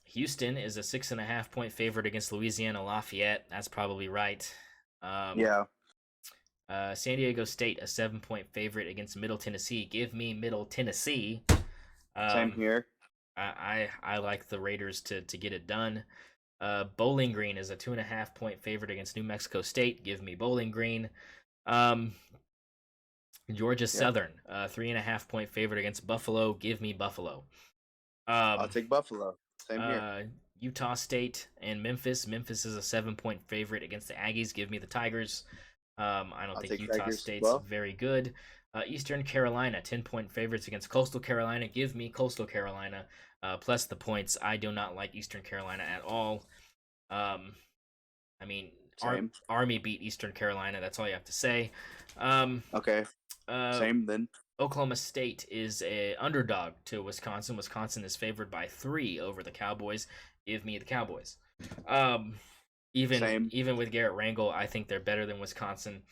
Houston is a 6.5-point favorite against Louisiana Lafayette. That's probably right. San Diego State, a 7-point favorite against Middle Tennessee. Give me Middle Tennessee. Same here. I like the Raiders to get it done. Bowling Green is a 2.5-point favorite against New Mexico State. Give me Bowling Green. Georgia Southern, 3.5-point favorite against Buffalo. Give me Buffalo. I'll take Buffalo. Same here. Utah State and Memphis. Memphis is a 7-point favorite against the Aggies. Give me the Tigers. I don't think Utah State's very good. Eastern Carolina, 10-point favorites against Coastal Carolina. Give me Coastal Carolina plus the points. I do not like Eastern Carolina at all. I mean, Army beat Eastern Carolina. That's all you have to say. Okay. Same then. Oklahoma State is a underdog to Wisconsin. Wisconsin is favored by 3 over the Cowboys. Give me the Cowboys. Even with Garrett Rangel, I think they're better than Wisconsin.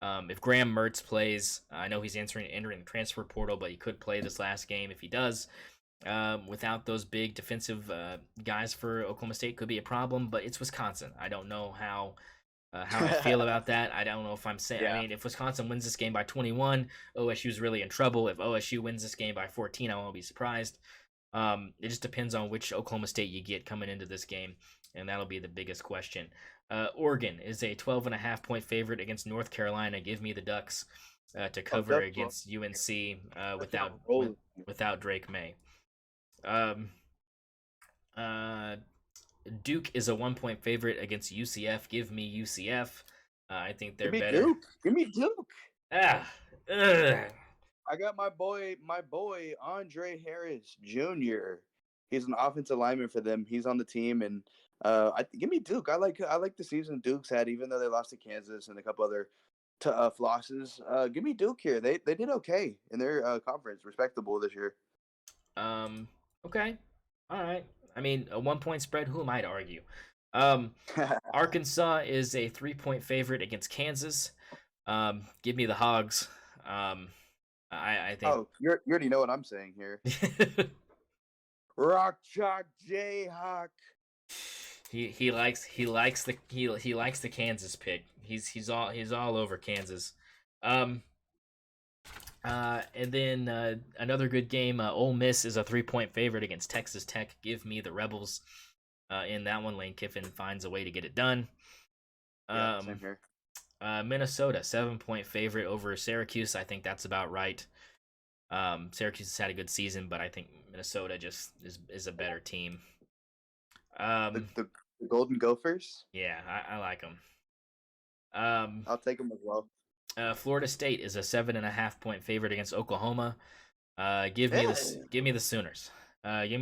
If Graham Mertz plays, I know he's entering the transfer portal, but he could play this last game if he does. Without those big defensive guys for Oklahoma State could be a problem, but it's Wisconsin. I don't know how I feel about that. I don't know if I'm saying. I mean, if Wisconsin wins this game by 21, OSU's really in trouble. If OSU wins this game by 14, I won't be surprised. It just depends on which Oklahoma State you get coming into this game, and that'll be the biggest question. Oregon is a 12.5-point favorite against North Carolina. Give me the Ducks to cover against UNC without Drake May. Duke is a 1-point favorite against UCF. Give me UCF. I think they're better. Give me Duke. I got my boy Andre Harris Jr. He's an offensive lineman for them. He's on the team, and give me Duke. I like the season Duke's had, even though they lost to Kansas and a couple other tough losses. Give me Duke here. They did okay in their conference, respectable this year. Okay, all right. I mean, a 1-point spread. Who am I to argue? Arkansas is a 3-point favorite against Kansas. Give me the Hogs. I think. Oh, you already know what I'm saying here. Rock Chalk Jayhawk. He likes the Kansas pick. He's all over Kansas. And then another good game. Ole Miss is a 3-point favorite against Texas Tech. Give me the Rebels. In that one, Lane Kiffin finds a way to get it done. Same here. Minnesota, 7-point favorite over Syracuse. I think that's about right. Syracuse has had a good season, but I think Minnesota just is a better team. The Golden Gophers? Yeah, I like them. I'll take them as well. Florida State is a 7.5-point favorite against Oklahoma. Give me the Sooners. Give me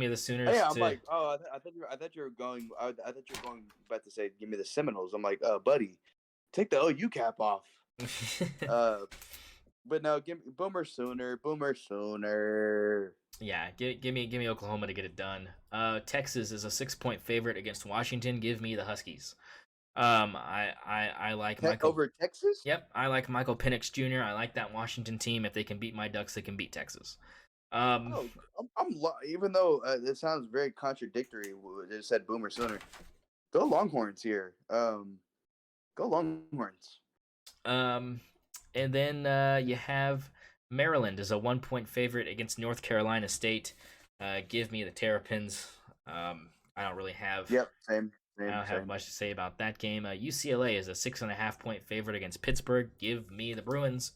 the Sooners. Yeah, I'm like, I thought you were going about to say, give me the Seminoles. I'm like, buddy, take the OU cap off. But no, give me Boomer Sooner. Yeah, give me Oklahoma to get it done. Texas is a 6-point favorite against Washington. Give me the Huskies. I like Michael over Texas. Yep, I like Michael Penix Jr. I like that Washington team. If they can beat my Ducks, they can beat Texas. Even though it sounds very contradictory, it said Boomer Sooner. Go Longhorns here. Go Longhorns. And then you have Maryland as a 1-point favorite against North Carolina State. Give me the Terrapins. I don't really have. Yep, same. I don't have much to say about that game. UCLA is a 6.5-point favorite against Pittsburgh. Give me the Bruins.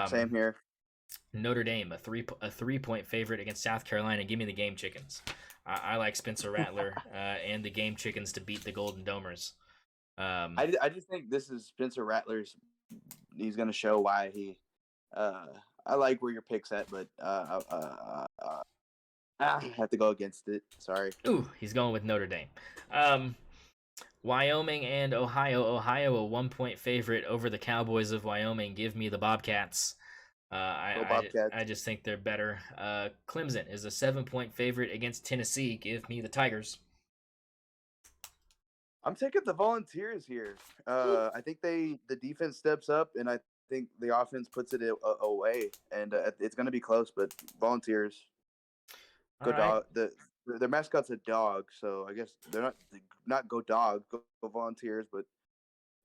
Same here. Notre Dame, a 3-point favorite against South Carolina. Give me the Game Chickens. I like Spencer Rattler and the Game Chickens to beat the Golden Domers. I just think this is Spencer Rattler's. He's going to show why he. I like where your pick's at, but I have to go against it. Sorry. Ooh, he's going with Notre Dame. Wyoming and Ohio. Ohio, a 1-point favorite over the Cowboys of Wyoming. Give me the Bobcats. I just think they're better. Clemson is a 7-point favorite against Tennessee. Give me the Tigers. I'm taking the Volunteers here. I think the defense steps up, and I think the offense puts it away, and it's going to be close. But Volunteers, go dog. Their mascot's a dog, so I guess they're not go dog, go Volunteers, but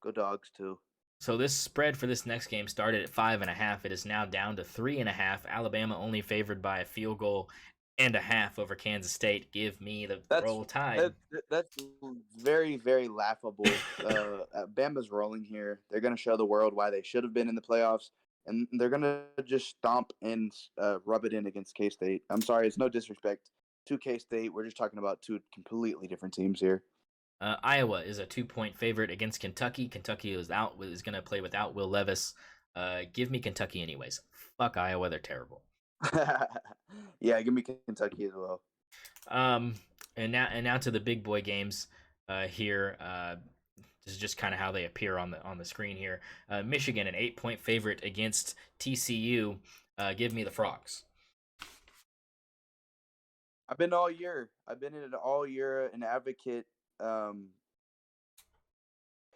go Dogs too. So this spread for this next game started at 5.5. It is now down to 3.5. Alabama only favored by a field goal and a half over Kansas State. Give me the Roll Tide. That's very, very laughable. Bama's rolling here. They're going to show the world why they should have been in the playoffs, and they're going to just stomp and rub it in against K-State. I'm sorry, it's no disrespect to K-State. We're just talking about two completely different teams here. Iowa is a 2-point favorite against Kentucky. Kentucky is going to play without Will Levis. Give me Kentucky anyways. Fuck Iowa, they're terrible. Yeah, give me Kentucky as well. And now to the big boy games here. This is just kind of how they appear on the screen here. Michigan, an 8-point favorite against TCU. Give me the Frogs. I've been all year. I've been in it all year. An advocate.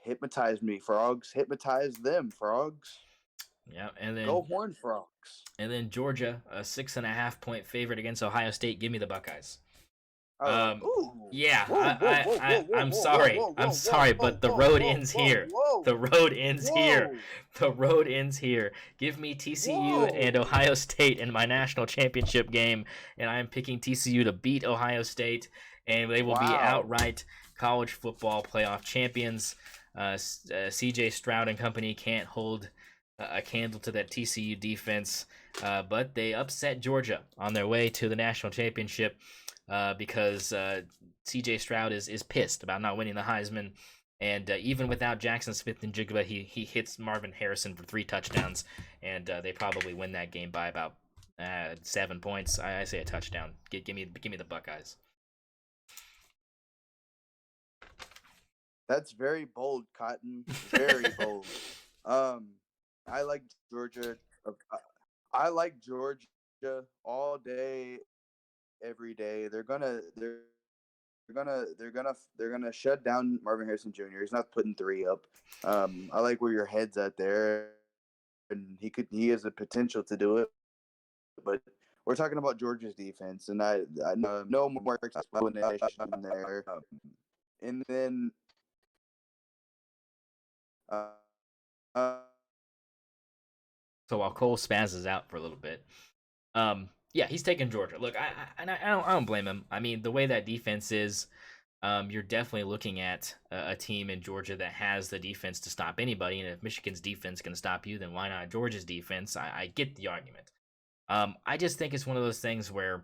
Hypnotize me, Frogs. Hypnotize them, Frogs. Yeah, and then go Horned Frogs. And then Georgia, a 6.5-point favorite against Ohio State. Give me the Buckeyes. Yeah, I'm sorry. I'm sorry, but the road ends here. The road ends here. The road ends here. Give me TCU and Ohio State in my national championship game, and I'm picking TCU to beat Ohio State, and they will be outright college football playoff champions. CJ Stroud and company can't hold a candle to that TCU defense, but they upset Georgia on their way to the national championship because CJ Stroud is pissed about not winning the Heisman, and even without Jackson Smith-Njigba, he hits Marvin Harrison for 3 touchdowns, and they probably win that game by about 7 points. I say a touchdown. Give me the Buckeyes. That's very bold, Cotton. Very bold. I like Georgia. I like Georgia all day, every day. They're gonna shut down Marvin Harrison Jr. He's not putting 3 up. I like where your head's at there, and he has the potential to do it. But we're talking about Georgia's defense, and I know more explanation there. And then. So while Cole spazzes out for a little bit, yeah, he's taking Georgia. Look, I don't blame him. I mean, the way that defense is, you're definitely looking at a team in Georgia that has the defense to stop anybody. And if Michigan's defense can stop you, then why not Georgia's defense? I get the argument. I just think it's one of those things where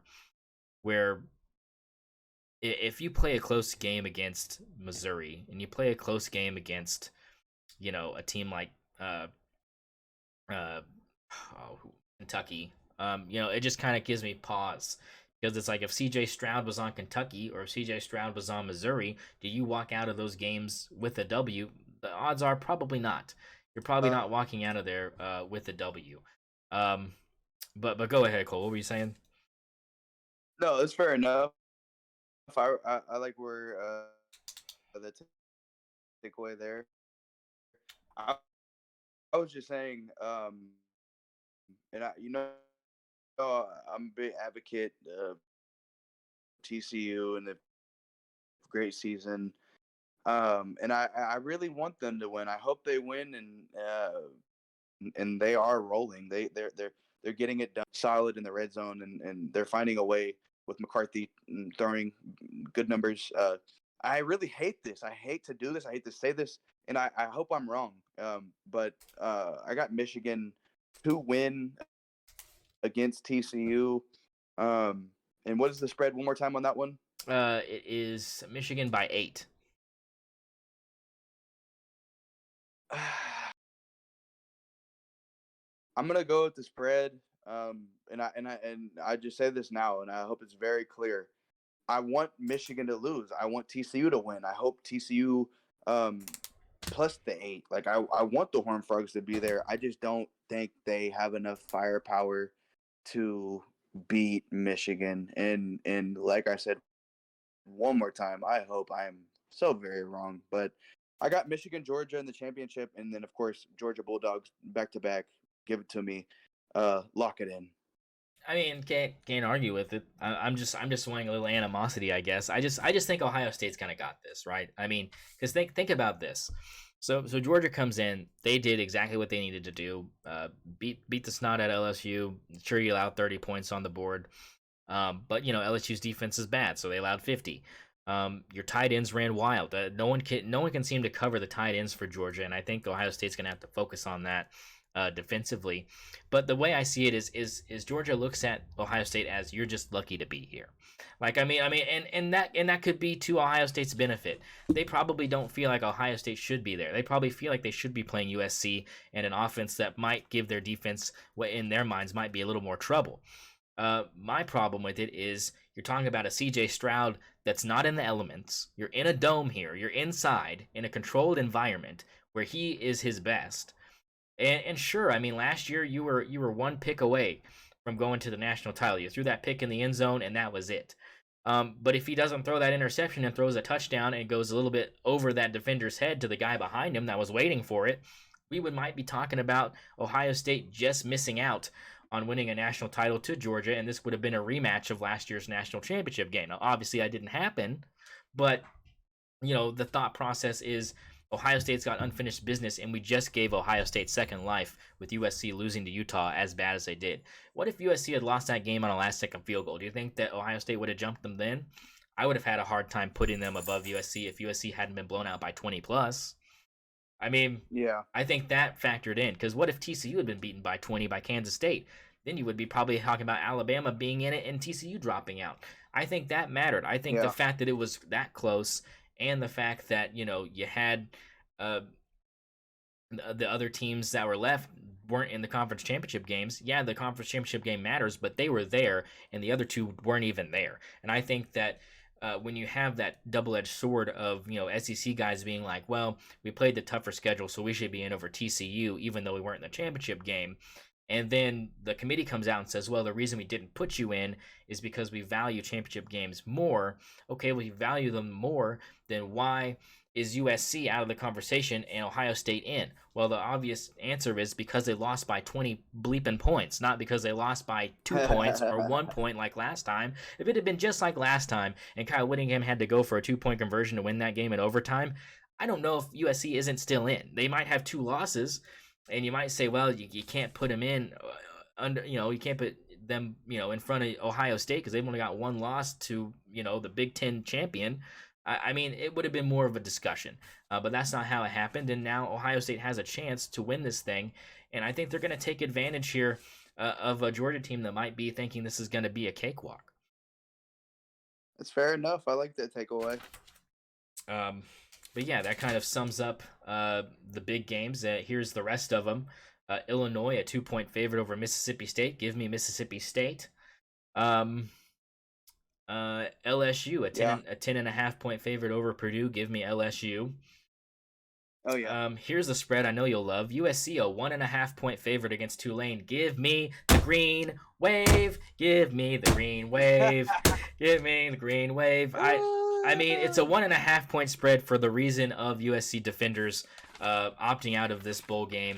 if you play a close game against Missouri and you play a close game against, a team like Kentucky, it just kind of gives me pause, because it's like, if CJ Stroud was on Kentucky or if CJ Stroud was on Missouri, do you walk out of those games with a W? The odds are probably not. You're probably not walking out of there with a W. But go ahead, Cole. What were you saying? No, it's fair enough. I like where the takeaway there. I was just saying, and I'm a big advocate of TCU and the great season, and I really want them to win. I hope they win, and they are rolling. They're getting it done solid in the red zone, and they're finding a way with McCarthy throwing good numbers. I really hate this. I hate to do this. I hate to say this, and I hope I'm wrong. But I got Michigan to win against TCU. And what is the spread one more time on that one? It is Michigan by 8. I'm gonna go with the spread. And I just say this now, and I hope it's very clear. I want Michigan to lose. I want TCU to win. I hope TCU plus the 8. Like I want the Horned Frogs to be there. I just don't think they have enough firepower to beat Michigan. And like I said one more time, I hope I'm so very wrong. But I got Michigan, Georgia in the championship, and then of course Georgia Bulldogs back to back. Give it to me. Lock it in. I mean, can't argue with it. I'm just showing a little animosity, I guess. I just think Ohio State's kind of got this, right? I mean, because think about this. So Georgia comes in, they did exactly what they needed to do. Beat the snot at LSU. Sure, you allowed 30 points on the board, but LSU's defense is bad, so they allowed 50. Your tight ends ran wild. No one can seem to cover the tight ends for Georgia, and I think Ohio State's going to have to focus on that. Defensively, but the way I see it is Georgia looks at Ohio State as you're just lucky to be here. Like I mean, and that could be to Ohio State's benefit. They probably don't feel like Ohio State should be there. They probably feel like they should be playing USC and an offense that might give their defense, what in their minds might be a little more trouble. My problem with it is you're talking about a CJ Stroud that's not in the elements. You're in a dome here. You're inside in a controlled environment where he is his best. And sure, I mean, last year you were one pick away from going to the national title. You threw that pick in the end zone, and that was it. But if he doesn't throw that interception and throws a touchdown and goes a little bit over that defender's head to the guy behind him that was waiting for it, we might be talking about Ohio State just missing out on winning a national title to Georgia, and this would have been a rematch of last year's national championship game. Now, obviously, that didn't happen, but the thought process is Ohio State's got unfinished business, and we just gave Ohio State second life with USC losing to Utah as bad as they did. What if USC had lost that game on a last-second field goal? Do you think that Ohio State would have jumped them then? I would have had a hard time putting them above USC if USC hadn't been blown out by 20+. I mean, yeah, I think that factored in, because what if TCU had been beaten by 20 by Kansas State? Then you would be probably talking about Alabama being in it and TCU dropping out. I think that mattered. I think the fact that it was that close and the fact that, you had the other teams that were left weren't in the conference championship games. Yeah, the conference championship game matters, but they were there, and the other two weren't even there. And I think that when you have that double-edged sword of, SEC guys being like, well, we played the tougher schedule, so we should be in over TCU, even though we weren't in the championship game. And then the committee comes out and says, well, the reason we didn't put you in is because we value championship games more. Okay, well, you value them more, then why is USC out of the conversation and Ohio State in? Well, the obvious answer is because they lost by 20 bleeping points, not because they lost by 2 points or 1 point like last time. If it had been just like last time and Kyle Whittingham had to go for a 2-point conversion to win that game in overtime, I don't know if USC isn't still in. They might have 2 losses, and you might say, well, you can't put them in under, you can't put them, in front of Ohio State because they've only got 1 loss to, the Big Ten champion. I mean, it would have been more of a discussion, but that's not how it happened. And now Ohio State has a chance to win this thing. And I think they're going to take advantage here of a Georgia team that might be thinking this is going to be a cakewalk. That's fair enough. I like that takeaway. But yeah, that kind of sums up the big games. Here's the rest of them. Illinois, a 2-point favorite over Mississippi State. Give me Mississippi State. LSU, a 10.5 point favorite over Purdue. Give me LSU. Oh yeah. Here's the spread I know you'll love. USC, a 1.5 point favorite against Tulane. Give me the green wave. Give me the green wave. Give me the green wave. I mean, it's a 1.5 point spread for the reason of USC defenders opting out of this bowl game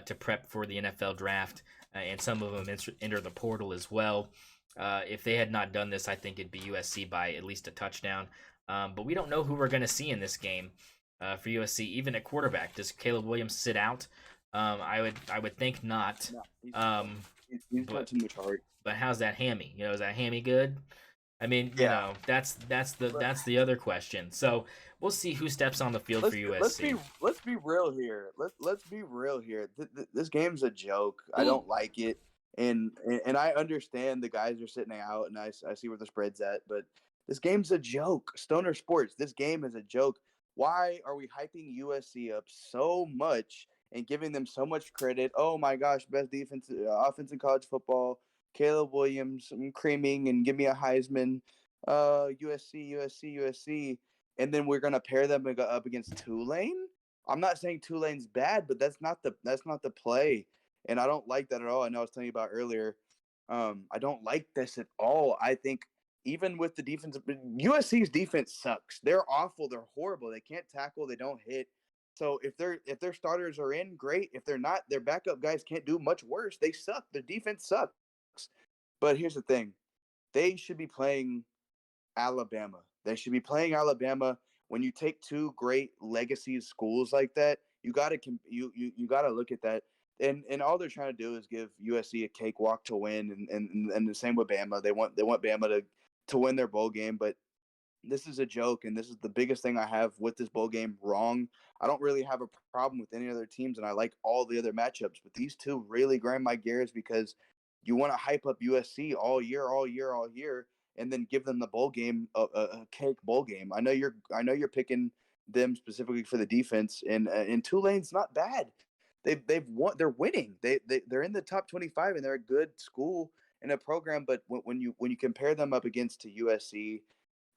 to prep for the NFL draft, and some of them enter the portal as well. If they had not done this, I think it'd be USC by at least a touchdown. But we don't know who we're going to see in this game for USC, even at quarterback. Does Caleb Williams sit out? I would think not. No, he's got too much heart. But how's that hammy? Is that hammy good? I mean, Yeah. that's the other question. So we'll see who steps on the field for USC. Let's be real here. Let's be real here. This game's a joke. I Ooh. don't like it, and I understand the guys are sitting out, and I see where the spread's at, but this game's a joke. S0ner Sports. This game is a joke. Why are we hyping USC up so much and giving them so much credit? Oh my gosh, best offense in college football. Caleb Williams, creaming and give me a Heisman. USC. And then we're gonna pair them up against Tulane. I'm not saying Tulane's bad, but that's not the play, and I don't like that at all. I know I was telling you about earlier. I don't like this at all. I think even with the defense, USC's defense sucks. They're awful. They're horrible. They can't tackle. They don't hit. So if their starters are in, great. If they're not, their backup guys can't do much worse. They suck. Their defense sucks. But here's the thing: they should be playing Alabama. They should be playing Alabama. When you take two great legacy schools like that, you gotta look at that. And all they're trying to do is give USC a cakewalk to win, and the same with Bama. They want Bama to win their bowl game, but this is a joke, and this is the biggest thing I have with this bowl game wrong. I don't really have a problem with any other teams, and I like all the other matchups, but these two really grind my gears because you want to hype up USC all year, and then give them the bowl game, a cake bowl game. I know you're picking them specifically for the defense, and Tulane's not bad. They've won. They're winning. They're in the top 25, and they're a good school and a program. But when you compare them up against to USC,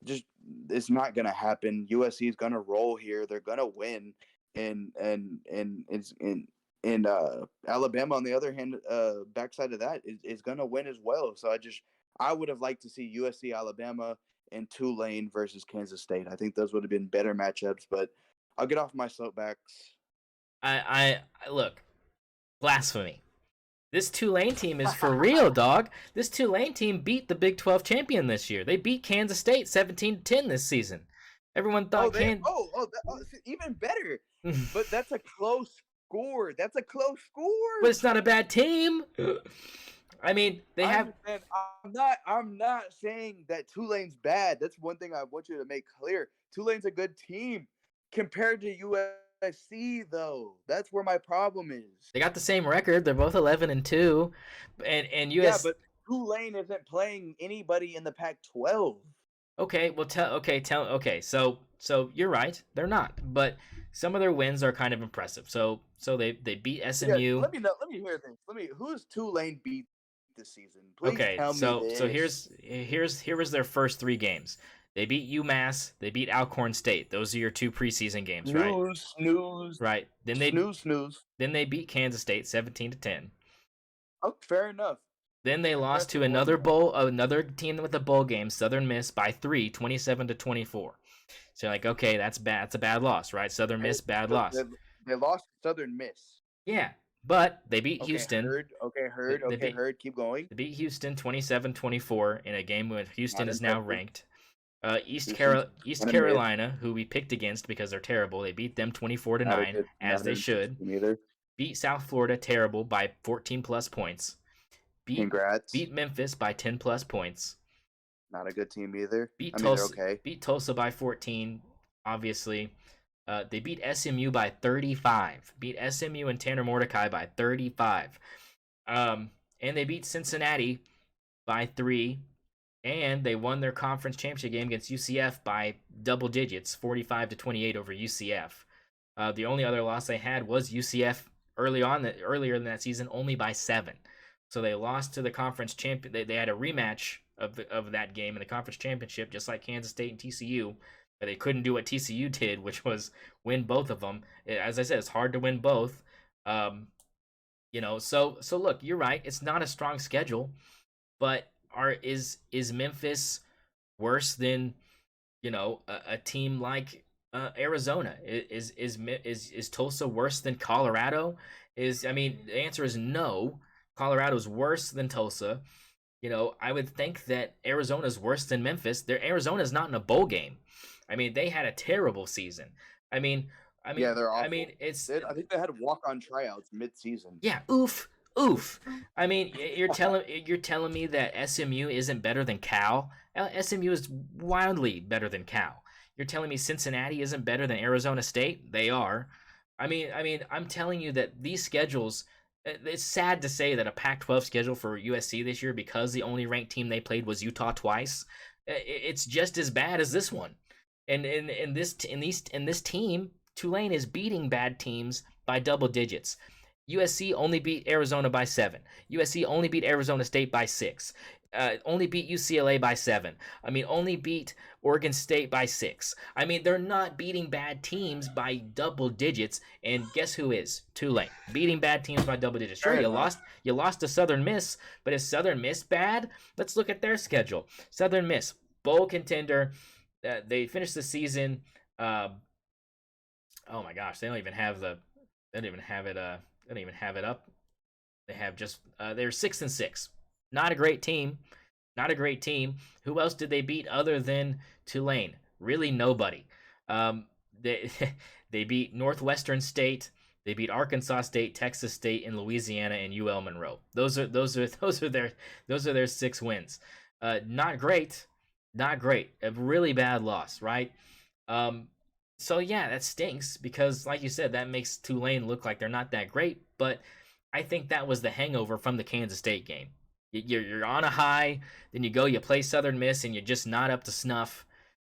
just it's not going to happen. USC is going to roll here. They're going to win, and Alabama on the other hand, backside of that is going to win as well. So I would have liked to see USC, Alabama, and Tulane versus Kansas State. I think those would have been better matchups. But I'll get off my soapbox. I look, blasphemy. This Tulane team is for real, dog. This Tulane team beat the Big 12 champion this year. They beat Kansas State 17-10 this season. Everyone thought even better. But that's a close score. But it's not a bad team. I mean, I'm not saying that Tulane's bad. That's one thing I want you to make clear. Tulane's a good team compared to USC, though. That's where my problem is. They got the same record. They're both 11-2, and US. Yeah, but Tulane isn't playing anybody in the Pac-12. Okay, well, so you're right. They're not, but some of their wins are kind of impressive. So they beat SMU. Yeah, let me hear this. Who's Tulane beat this season? Please tell me this. So here was their first three games. They beat UMass. They beat Alcorn State. Those are your two preseason games, right? Snooze. Right. Then they snooze. Then they beat Kansas State 17-10. Oh, fair enough. Then they lost to another team with a bowl game, Southern Miss, by 3, 27-24. So you're like, okay, that's bad. That's a bad loss, right? Southern Miss, bad loss. They lost Southern Miss. Yeah, but they beat Houston. Heard. Keep going. They beat Houston 27-24 in a game where Houston is now ranked. East Carolina, who we picked against because they're terrible, they beat them 24-9, as they should. Beat South Florida, terrible, by 14+ points. Congrats. Beat Memphis by 10+ points. Not a good team either. Beat Tulsa by 14, obviously. They beat SMU by 35. Beat SMU and Tanner Mordecai by 35. And they beat Cincinnati by 3. And they won their conference championship game against UCF by double digits, 45-28 over UCF. The only other loss they had was UCF earlier in that season, only by 7. So they lost to the conference champion. They had a rematch of that game in the conference championship, just like Kansas State and TCU. But they couldn't do what TCU did, which was win both of them. As I said, it's hard to win both. So look, you're right. It's not a strong schedule, but is Memphis worse than a team like Arizona? Is Tulsa worse than Colorado? The answer is no. Colorado's worse than Tulsa. I would think that Arizona's worse than Memphis. Arizona's not in a bowl game. They had a terrible season. Yeah, they're awful. I think they had walk-on tryouts mid-season. Yeah, oof. Oof. I mean, you're telling me that SMU isn't better than Cal? SMU is wildly better than Cal. You're telling me Cincinnati isn't better than Arizona State? They are. I mean, I'm telling you that these schedules. It's sad to say that a Pac-12 schedule for USC this year, because the only ranked team they played was Utah twice. It's just as bad as this one. And in this team, Tulane is beating bad teams by double digits. USC only beat Arizona by 7. USC only beat Arizona State by 6. Only beat UCLA by 7. I mean, only beat Oregon State by 6. I mean, they're not beating bad teams by double digits. And guess who is? Tulane, beating bad teams by double digits. Sure, you lost to Southern Miss, but is Southern Miss bad? Let's look at their schedule. Southern Miss, bowl contender. They finished the season. Oh my gosh, they don't even have it. They don't even have it up. They have just they're 6-6. Not a great team. Not a great team. Who else did they beat other than Tulane? Really nobody. They they beat Northwestern State. They beat Arkansas State, Texas State, and Louisiana, and UL Monroe. Those are their 6 wins. Not great. Not great. A really bad loss, right? So yeah, that stinks because, like you said, that makes Tulane look like they're not that great. But I think that was the hangover from the Kansas State game. You're on a high, then you play Southern Miss, and you're just not up to snuff,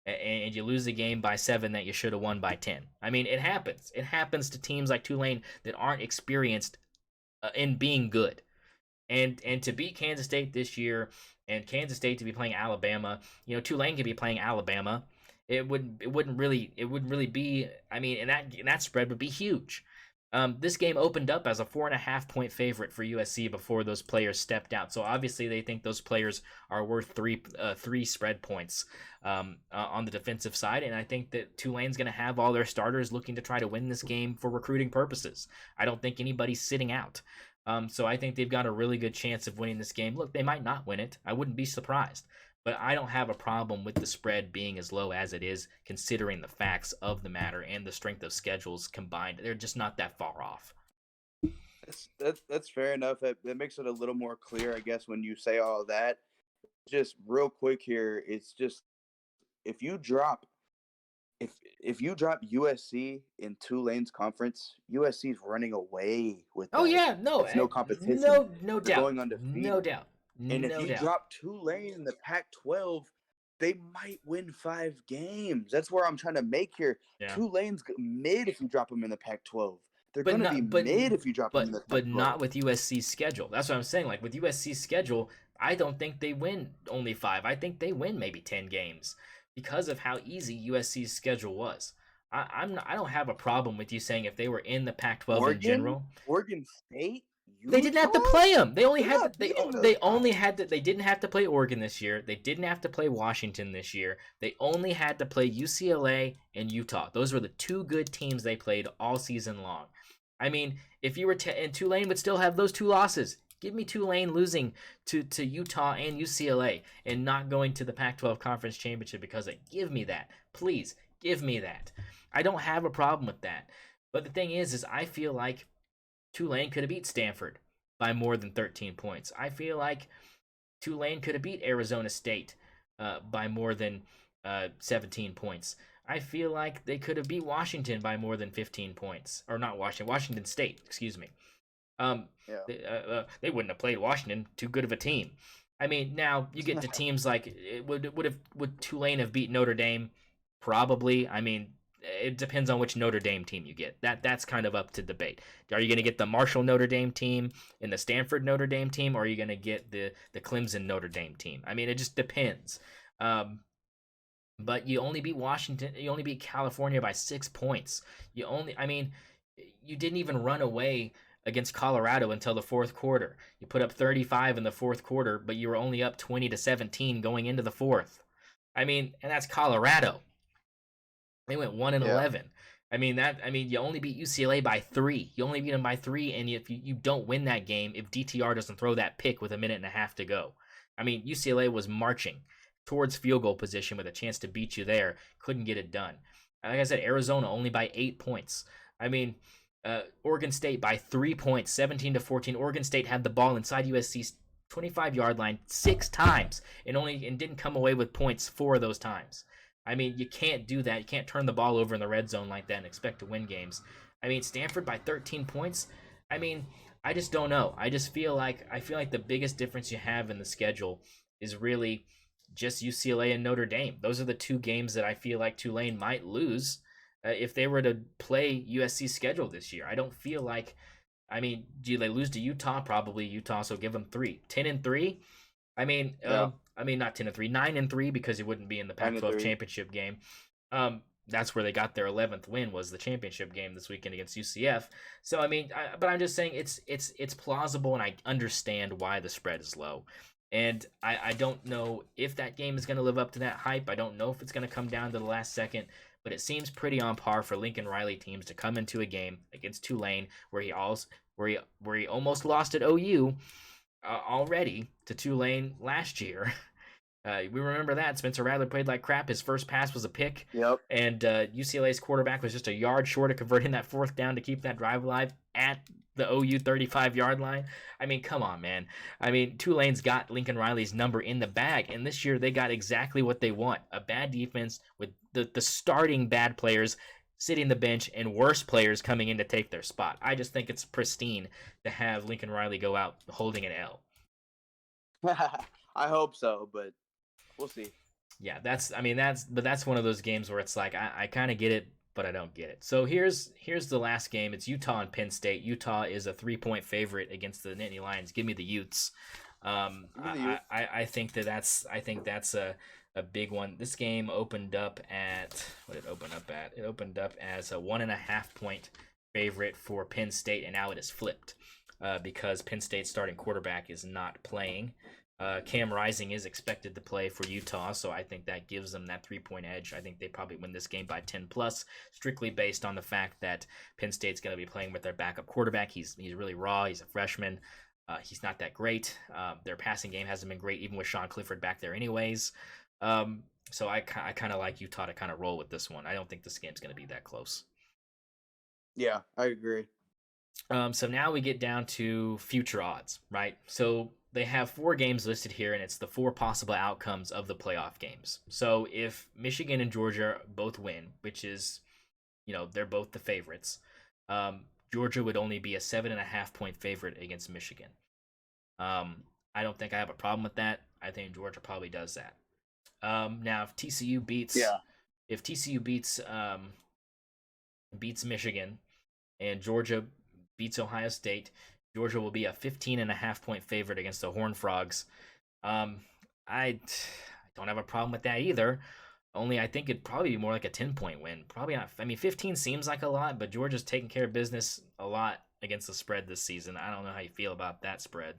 and you lose the game by 7 that you should have won by 10. I mean, it happens. It happens to teams like Tulane that aren't experienced in being good. And to beat Kansas State this year, and Kansas State to be playing Alabama, Tulane could be playing Alabama. It wouldn't really be. I mean, and that spread would be huge. This game opened up as a 4.5-point favorite for USC before those players stepped out. So obviously they think those players are worth three spread points on the defensive side. And I think that Tulane's going to have all their starters looking to try to win this game for recruiting purposes. I don't think anybody's sitting out. So I think they've got a really good chance of winning this game. Look, they might not win it. I wouldn't be surprised. But I don't have a problem with the spread being as low as it is, considering the facts of the matter and the strength of schedules combined. They're just not that far off. That's fair enough. That makes it a little more clear, I guess, when you say all that. Just real quick here, it's just if you drop USC in Tulane's conference, USC's running away with that. Oh yeah, no, it's no competition. No They're doubt, going undefeated. no doubt. And if you drop Tulane in the Pac-12, they might win 5 games. That's where I'm trying to make here. Yeah. Tulane's mid if you drop them in the Pac-12. They're going to be mid if you drop them in the Pac-12. But not with USC's schedule. That's what I'm saying. Like with USC's schedule, I don't think they win only 5. I think they win maybe 10 games because of how easy USC's schedule was. I don't have a problem with you saying if they were in the Pac-12 in general. Oregon State? Utah? They didn't have to play them. They didn't have to play Oregon this year. They didn't have to play Washington this year. They only had to play UCLA and Utah. Those were the 2 good teams they played all season long. I mean, if you were and Tulane would still have those 2 losses. Give me Tulane losing to Utah and UCLA and not going to the Pac-12 Conference Championship because of it. Give me that. Please, give me that. I don't have a problem with that. But the thing is I feel like Tulane could have beat Stanford by more than 13 points. I feel like Tulane could have beat Arizona State by more than 17 points. I feel like they could have beat Washington by more than 15 points. Or not Washington State, excuse me. They wouldn't have played Washington, too good of a team. I mean, now you get to teams like, would Tulane have beat Notre Dame? Probably. I mean, it depends on which Notre Dame team you get. That's kind of up to debate. Are you going to get the Marshall Notre Dame team and the Stanford Notre Dame team, or are you going to get the Clemson Notre Dame team? I mean, it just depends. But you only beat Washington. You only beat California by 6 points. You didn't even run away against Colorado until the 4th quarter. You put up 35 in the 4th quarter, but you were only up 20-17 going into the 4th. I mean, and that's Colorado. They went 1-11. I mean, you only beat UCLA by 3. You only beat them by 3, and if you don't win that game, if DTR doesn't throw that pick with 1.5 minutes to go. I mean, UCLA was marching towards field goal position with a chance to beat you there. Couldn't get it done. Like I said, Arizona only by 8 points. I mean, Oregon State by 3 points, 17-14. Oregon State had the ball inside USC's 25-yard line 6 times and didn't come away with points 4 of those times. I mean, you can't do that. You can't turn the ball over in the red zone like that and expect to win games. I mean, Stanford by 13 points. I mean, I just don't know. I feel like the biggest difference you have in the schedule is really just UCLA and Notre Dame. Those are the 2 games that I feel like Tulane might lose if they were to play USC's schedule this year. I don't feel like, I mean, do they lose to Utah? Probably Utah, so give them 3. 10-3? I mean, Yeah. Not 10-3, 9-3 because it wouldn't be in the Pac-12 championship game. That's where they got their 11th win, was the championship game this weekend against UCF. So I mean, but I'm just saying it's plausible, and I understand why the spread is low. And I don't know if that game is going to live up to that hype. I don't know if it's going to come down to the last second, but it seems pretty on par for Lincoln Riley teams to come into a game against Tulane where he almost lost at OU already to Tulane last year. We remember that. Spencer Rattler played like crap. His first pass was a pick. Yep. And UCLA's quarterback was just a yard short of converting that 4th down to keep that drive alive at the OU 35-yard line. I mean, come on, man. I mean, Tulane's got Lincoln Riley's number in the bag, and this year they got exactly what they want. A bad defense with the starting bad players sitting the bench and worse players coming in to take their spot. I just think it's pristine to have Lincoln Riley go out holding an L. I hope so, but we'll see. Yeah, that's one of those games where it's like I kind of get it, but I don't get it. So here's the last game. It's Utah and Penn State. Utah is a 3-point favorite against the Nittany Lions. Give me the Utes. I think that's a big one. This game opened up at what did it open up at? It opened up as a 1.5-point favorite for Penn State, and now it is flipped because Penn State's starting quarterback is not playing. Cam Rising is expected to play for Utah, so I think that gives them that 3-point edge. I think they probably win this game by 10+, strictly based on the fact that Penn State's going to be playing with their backup quarterback. He's really raw. He's a freshman. He's not that great. Their passing game hasn't been great, even with Sean Clifford back there anyways. So I kind of like Utah to kind of roll with this one. I don't think this game's going to be that close. Yeah, I agree. So now we get down to future odds, right? So they have 4 games listed here, and it's the 4 possible outcomes of the playoff games. So if Michigan and Georgia both win, which is, they're both the favorites, Georgia would only be a 7.5-point favorite against Michigan. I don't think I have a problem with that. I think Georgia probably does that. Now, if TCU beats Michigan and Georgia beats Ohio State, Georgia will be a 15.5-point favorite against the Horned Frogs. I don't have a problem with that either. Only I think it'd probably be more like a 10-point win. Probably not. I mean, 15 seems like a lot, but Georgia's taking care of business a lot against the spread this season. I don't know how you feel about that spread.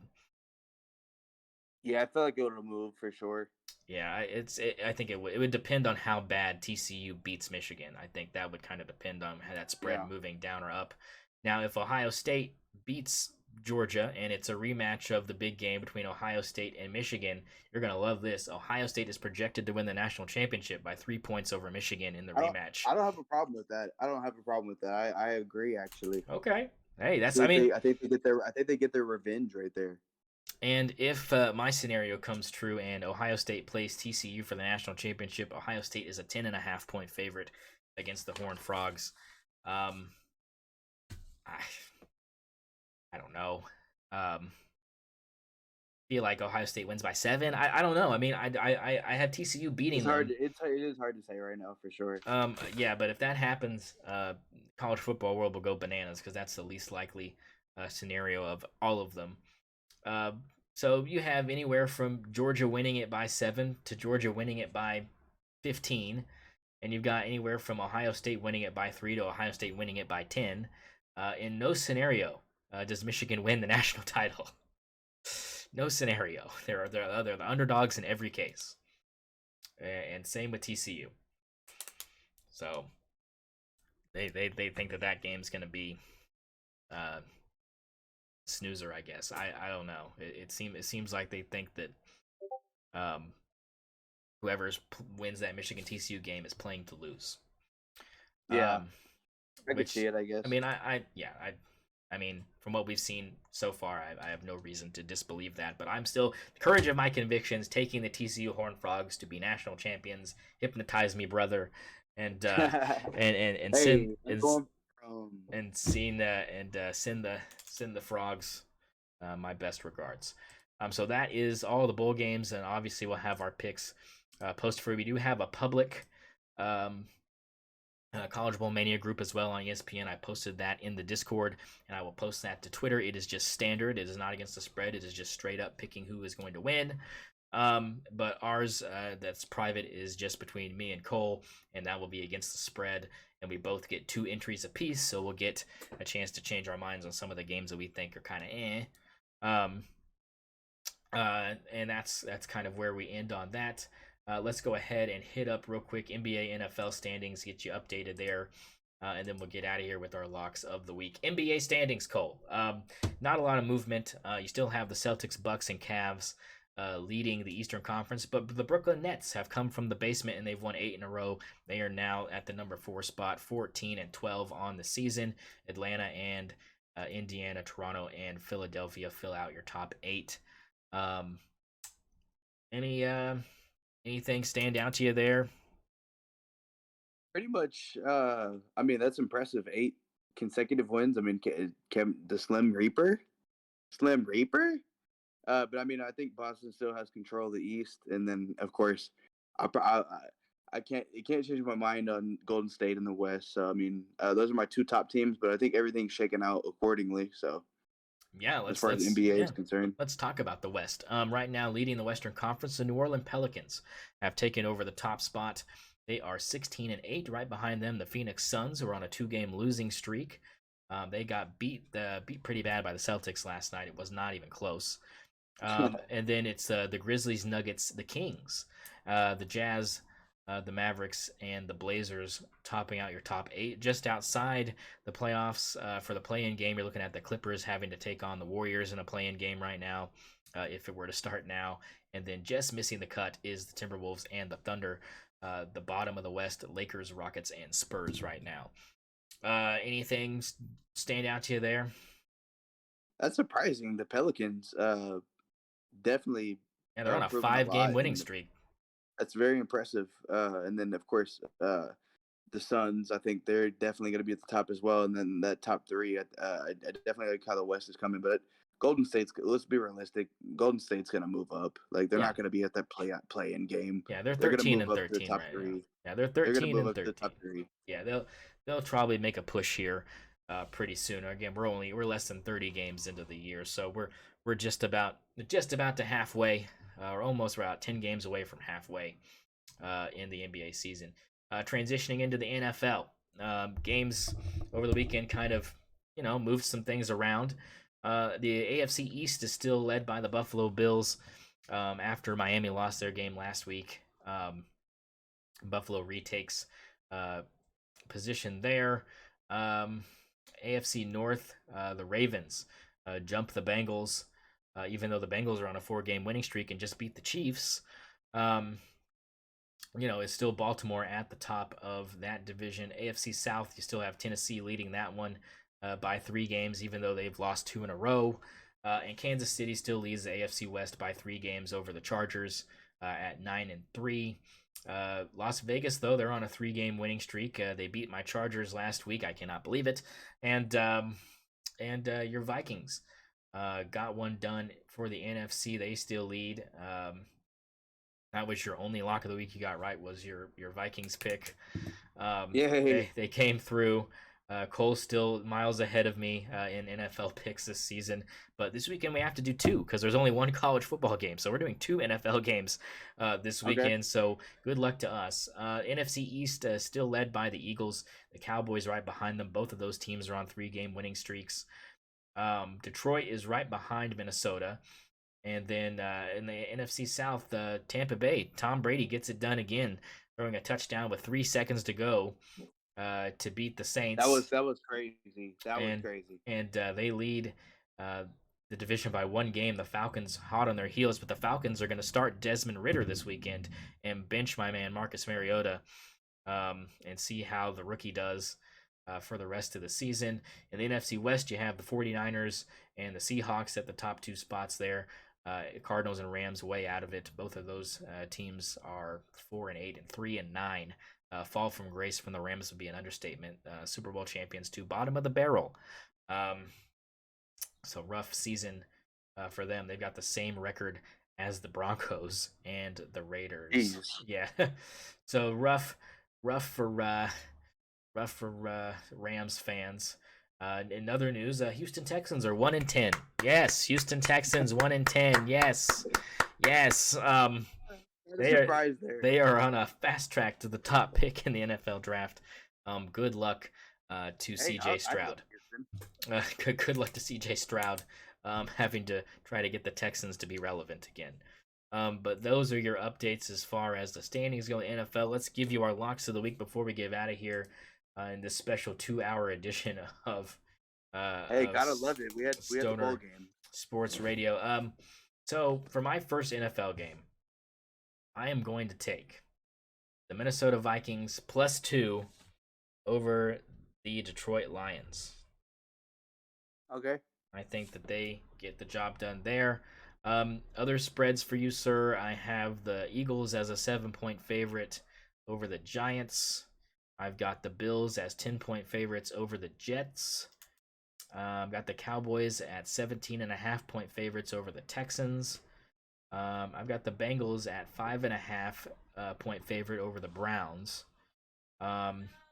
Yeah, I feel like it would move for sure. Yeah, I think it would depend on how bad TCU beats Michigan. I think that would kind of depend on how that spread moving down or up. Now, if Ohio State beats Georgia and it's a rematch of the big game between Ohio State and Michigan, you're going to love this. Ohio State is projected to win the national championship by 3 points over Michigan in the rematch. I don't have a problem with that. I agree, actually. Okay. Hey, I think they get their revenge right there. And if my scenario comes true and Ohio State plays TCU for the national championship, Ohio State is a 10.5-point favorite against the Horned Frogs. I don't know. Feel like Ohio State wins by 7. I don't know. I mean, I have TCU beating them. It is hard to say right now for sure. Yeah, but if that happens, college football world will go bananas because that's the least likely scenario of all of them. So you have anywhere from Georgia winning it by 7 to Georgia winning it by 15, and you've got anywhere from Ohio State winning it by 3 to Ohio State winning it by 10. In no scenario does Michigan win the national title. No scenario. They're the underdogs in every case, and same with TCU. So they think that game's going to be snoozer, I guess. I don't know. It seems like they think that whoever wins that Michigan TCU game is playing to lose. Yeah. I could see it, I guess. I mean, I mean, from what we've seen so far, I have no reason to disbelieve that. But I'm still courage of my convictions, taking the TCU Horned Frogs to be national champions. Hypnotize me, brother, and Hey, send I'm going from and seen and send the frogs my best regards. So that is all the bowl games, and obviously we'll have our picks posted for you. We do have a public um, College Bowl Mania group as well on ESPN. I posted that in the Discord, and I will post that to Twitter. It is just standard. It is not against the spread. It is just straight up picking who is going to win. But ours that's private is just between me and Cole, and that will be against the spread. And we both get 2 entries apiece, so we'll get a chance to change our minds on some of the games that we think are kind of and that's kind of where we end on that. Let's go ahead and hit up real quick NBA NFL standings, get you updated there, and then we'll get out of here with our locks of the week. NBA standings, Cole. Not a lot of movement. You still have the Celtics, Bucks, and Cavs leading the Eastern Conference, but the Brooklyn Nets have come from the basement and they've won 8 in a row. They are now at the number 4 spot, 14-12 on the season. Atlanta and Indiana, Toronto, and Philadelphia fill out your top 8. Anything stand out to you there? pretty much. I mean, that's impressive. 8 consecutive wins. I mean, can the Slim Reaper. But I mean, I think Boston still has control of the East, and then of course, I can't change my mind on Golden State in the West. So I mean, those are my 2 top teams, but I think everything's shaken out accordingly. So Yeah, as far as the NBA is concerned, let's talk about the West. Right now, leading the Western Conference, the New Orleans Pelicans have taken over the top spot. They are 16-8. Right behind them, the Phoenix Suns, who are on a 2-game losing streak. They got beat pretty bad by the Celtics last night. It was not even close. And then it's the Grizzlies, Nuggets, the Kings, the Jazz, the Mavericks, and the Blazers topping out your top 8. Just outside the playoffs for the play-in game, you're looking at the Clippers having to take on the Warriors in a play-in game right now, if it were to start now. And then just missing the cut is the Timberwolves and the Thunder, the bottom of the West, Lakers, Rockets, and Spurs right now. Anything stand out to you there? that's surprising. The Pelicans definitely And they're on a improving 5-game lot, winning and streak. that's very impressive. And then of course, the Suns. I think they're definitely going to be at the top as well. And then that top 3, I definitely like how the West is coming. But Golden State's, let's be realistic, Golden State's going to move up. Like they're not going to be at that play-in game. Yeah, they're They're 13 going to and move up to the 13 top right 3. now. Yeah, they're They're 13 going to move and up to 13. the top 3. Yeah, they'll probably make a push here pretty soon. Again, we're less than 30 games into the year, so we're just about to halfway, or almost about 10 games away from halfway in the NBA season. Transitioning into the NFL, games over the weekend kind of moved some things around. The AFC East is still led by the Buffalo Bills after Miami lost their game last week. Buffalo retakes position there. AFC North, the Ravens jump the Bengals, even though the Bengals are on a 4-game winning streak and just beat the Chiefs. It's still Baltimore at the top of that division. AFC South, you still have Tennessee leading that one by 3 games, even though they've lost 2 in a row. And Kansas City still leads the AFC West by 3 games over the Chargers at 9-3. Las Vegas, though, they're on a 3-game winning streak. They beat my Chargers last week. I cannot believe it. And your Vikings got one done for the NFC. They still lead. That was your only lock of the week you got right, was your Vikings pick. They came through. Cole's still miles ahead of me in NFL picks this season. But this weekend we have to do 2 because there's only 1 college football game. So we're doing 2 NFL games this weekend. Okay. So good luck to us. NFC East still led by the Eagles. The Cowboys right behind them. Both of those teams are on 3-game winning streaks. Detroit is right behind Minnesota. And then in the NFC South, Tampa Bay, Tom Brady gets it done again, throwing a touchdown with 3 seconds to go to beat the Saints. That was crazy. Was crazy. And they lead the division by 1 game. The Falcons hot on their heels, but the Falcons are going to start Desmond Ridder this weekend and bench my man Marcus Mariota and see how the rookie does. for the rest of the season. In the NFC West, you have the 49ers and the Seahawks at the top 2 spots there. Cardinals and Rams way out of it. Both of those teams are 4-8 and 3-9. Fall from grace from the Rams would be an understatement. Super Bowl champions to bottom of the barrel. So rough season for them. They've got the same record as the Broncos and the Raiders. Jeez. Yeah. So rough for Rams fans. In other news, Houston Texans are 1-10. Yes, Houston Texans 1-10. Yes. They are on a fast track to the top pick in the NFL draft. Good luck to C.J. Stroud. Good luck to C.J. Stroud having to try to get the Texans to be relevant again. But those are your updates as far as the standings go in the NFL. Let's give you our locks of the week before we get out of here in this special 2-hour edition of gotta love it. We had the bowl game. Sports Radio. So for my first NFL game, I am going to take the Minnesota Vikings +2 over the Detroit Lions. Okay. I think that they get the job done there. Other spreads for you, sir. I have the Eagles as a 7-point favorite over the Giants. I've got the Bills as 10-point favorites over the Jets. I've got the Cowboys at 17.5-point favorites over the Texans. I've got the Bengals at 5.5-point favorite over the Browns.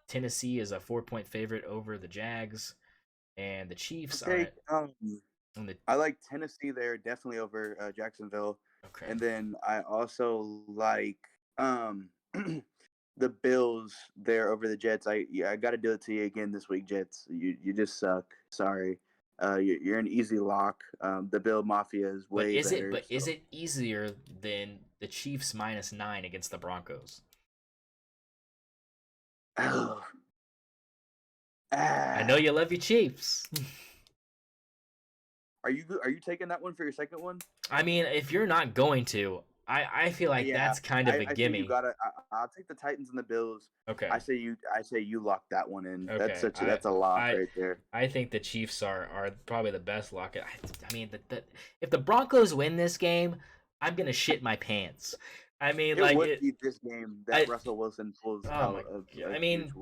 Tennessee is a 4-point favorite over the Jags. And the Chiefs are... I like Tennessee there, definitely over Jacksonville. Okay. And then I also like the Bills there over the Jets. I got to do it to you again this week, Jets. You just suck. Sorry. You're an easy lock. The Bill Mafia is way better. Is it easier than the Chiefs -9 against the Broncos? Oh. I know you love your Chiefs. Are you taking that one for your second one? I mean, if you're not going to, I feel like that's kind of a gimme. I'll take the Titans and the Bills. Okay. I say you lock that one in. Okay. That's a lock right there. I think the Chiefs are probably the best lock. I mean, if the Broncos win this game, I'm gonna shit my pants. I mean, it would be this game that Russell Wilson pulls out of. I mean,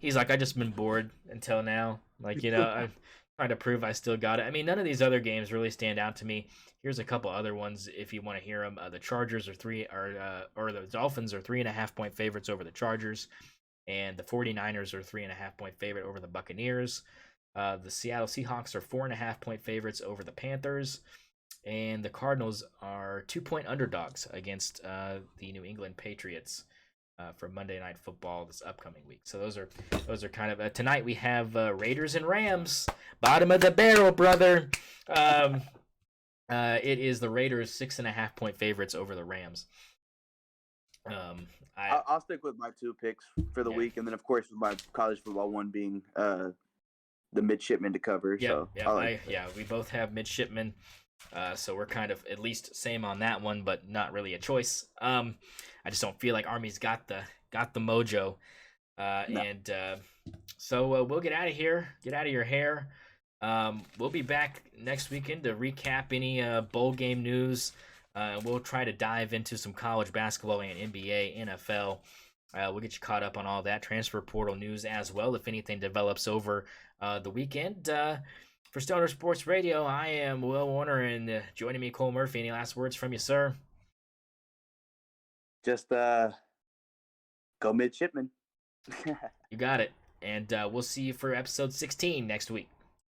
he's like, I just been bored until now. Like, I'm trying to prove I still got it. I mean, none of these other games really stand out to me. Here's a couple other ones if you want to hear them. The Chargers or the Dolphins are 3.5-point favorites over the Chargers, and the 49ers are 3.5-point favorite over the Buccaneers. The Seattle Seahawks are 4.5-point favorites over the Panthers. And the Cardinals are 2-point underdogs against the New England Patriots for Monday Night Football this upcoming week. So those are kind of tonight. We have Raiders and Rams, bottom of the barrel, brother. It is the Raiders 6.5-point favorites over the Rams. I'll stick with my 2 picks for the week, and then of course with my college football one being the midshipmen to cover. We both have midshipmen. So we're kind of at least same on that one, but not really a choice. I just don't feel like Army's got the mojo. And so we'll get out of here. Get out of your hair. We'll be back next weekend to recap any bowl game news. We'll try to dive into some college basketball and NBA, NFL. We'll get you caught up on all that transfer portal news as well if anything develops over the weekend. For S0ner Sports Radio, I am Will Warner, and joining me, Cole Murphy. Any last words from you, sir? Just go midshipman. You got it. And we'll see you for episode 16 next week.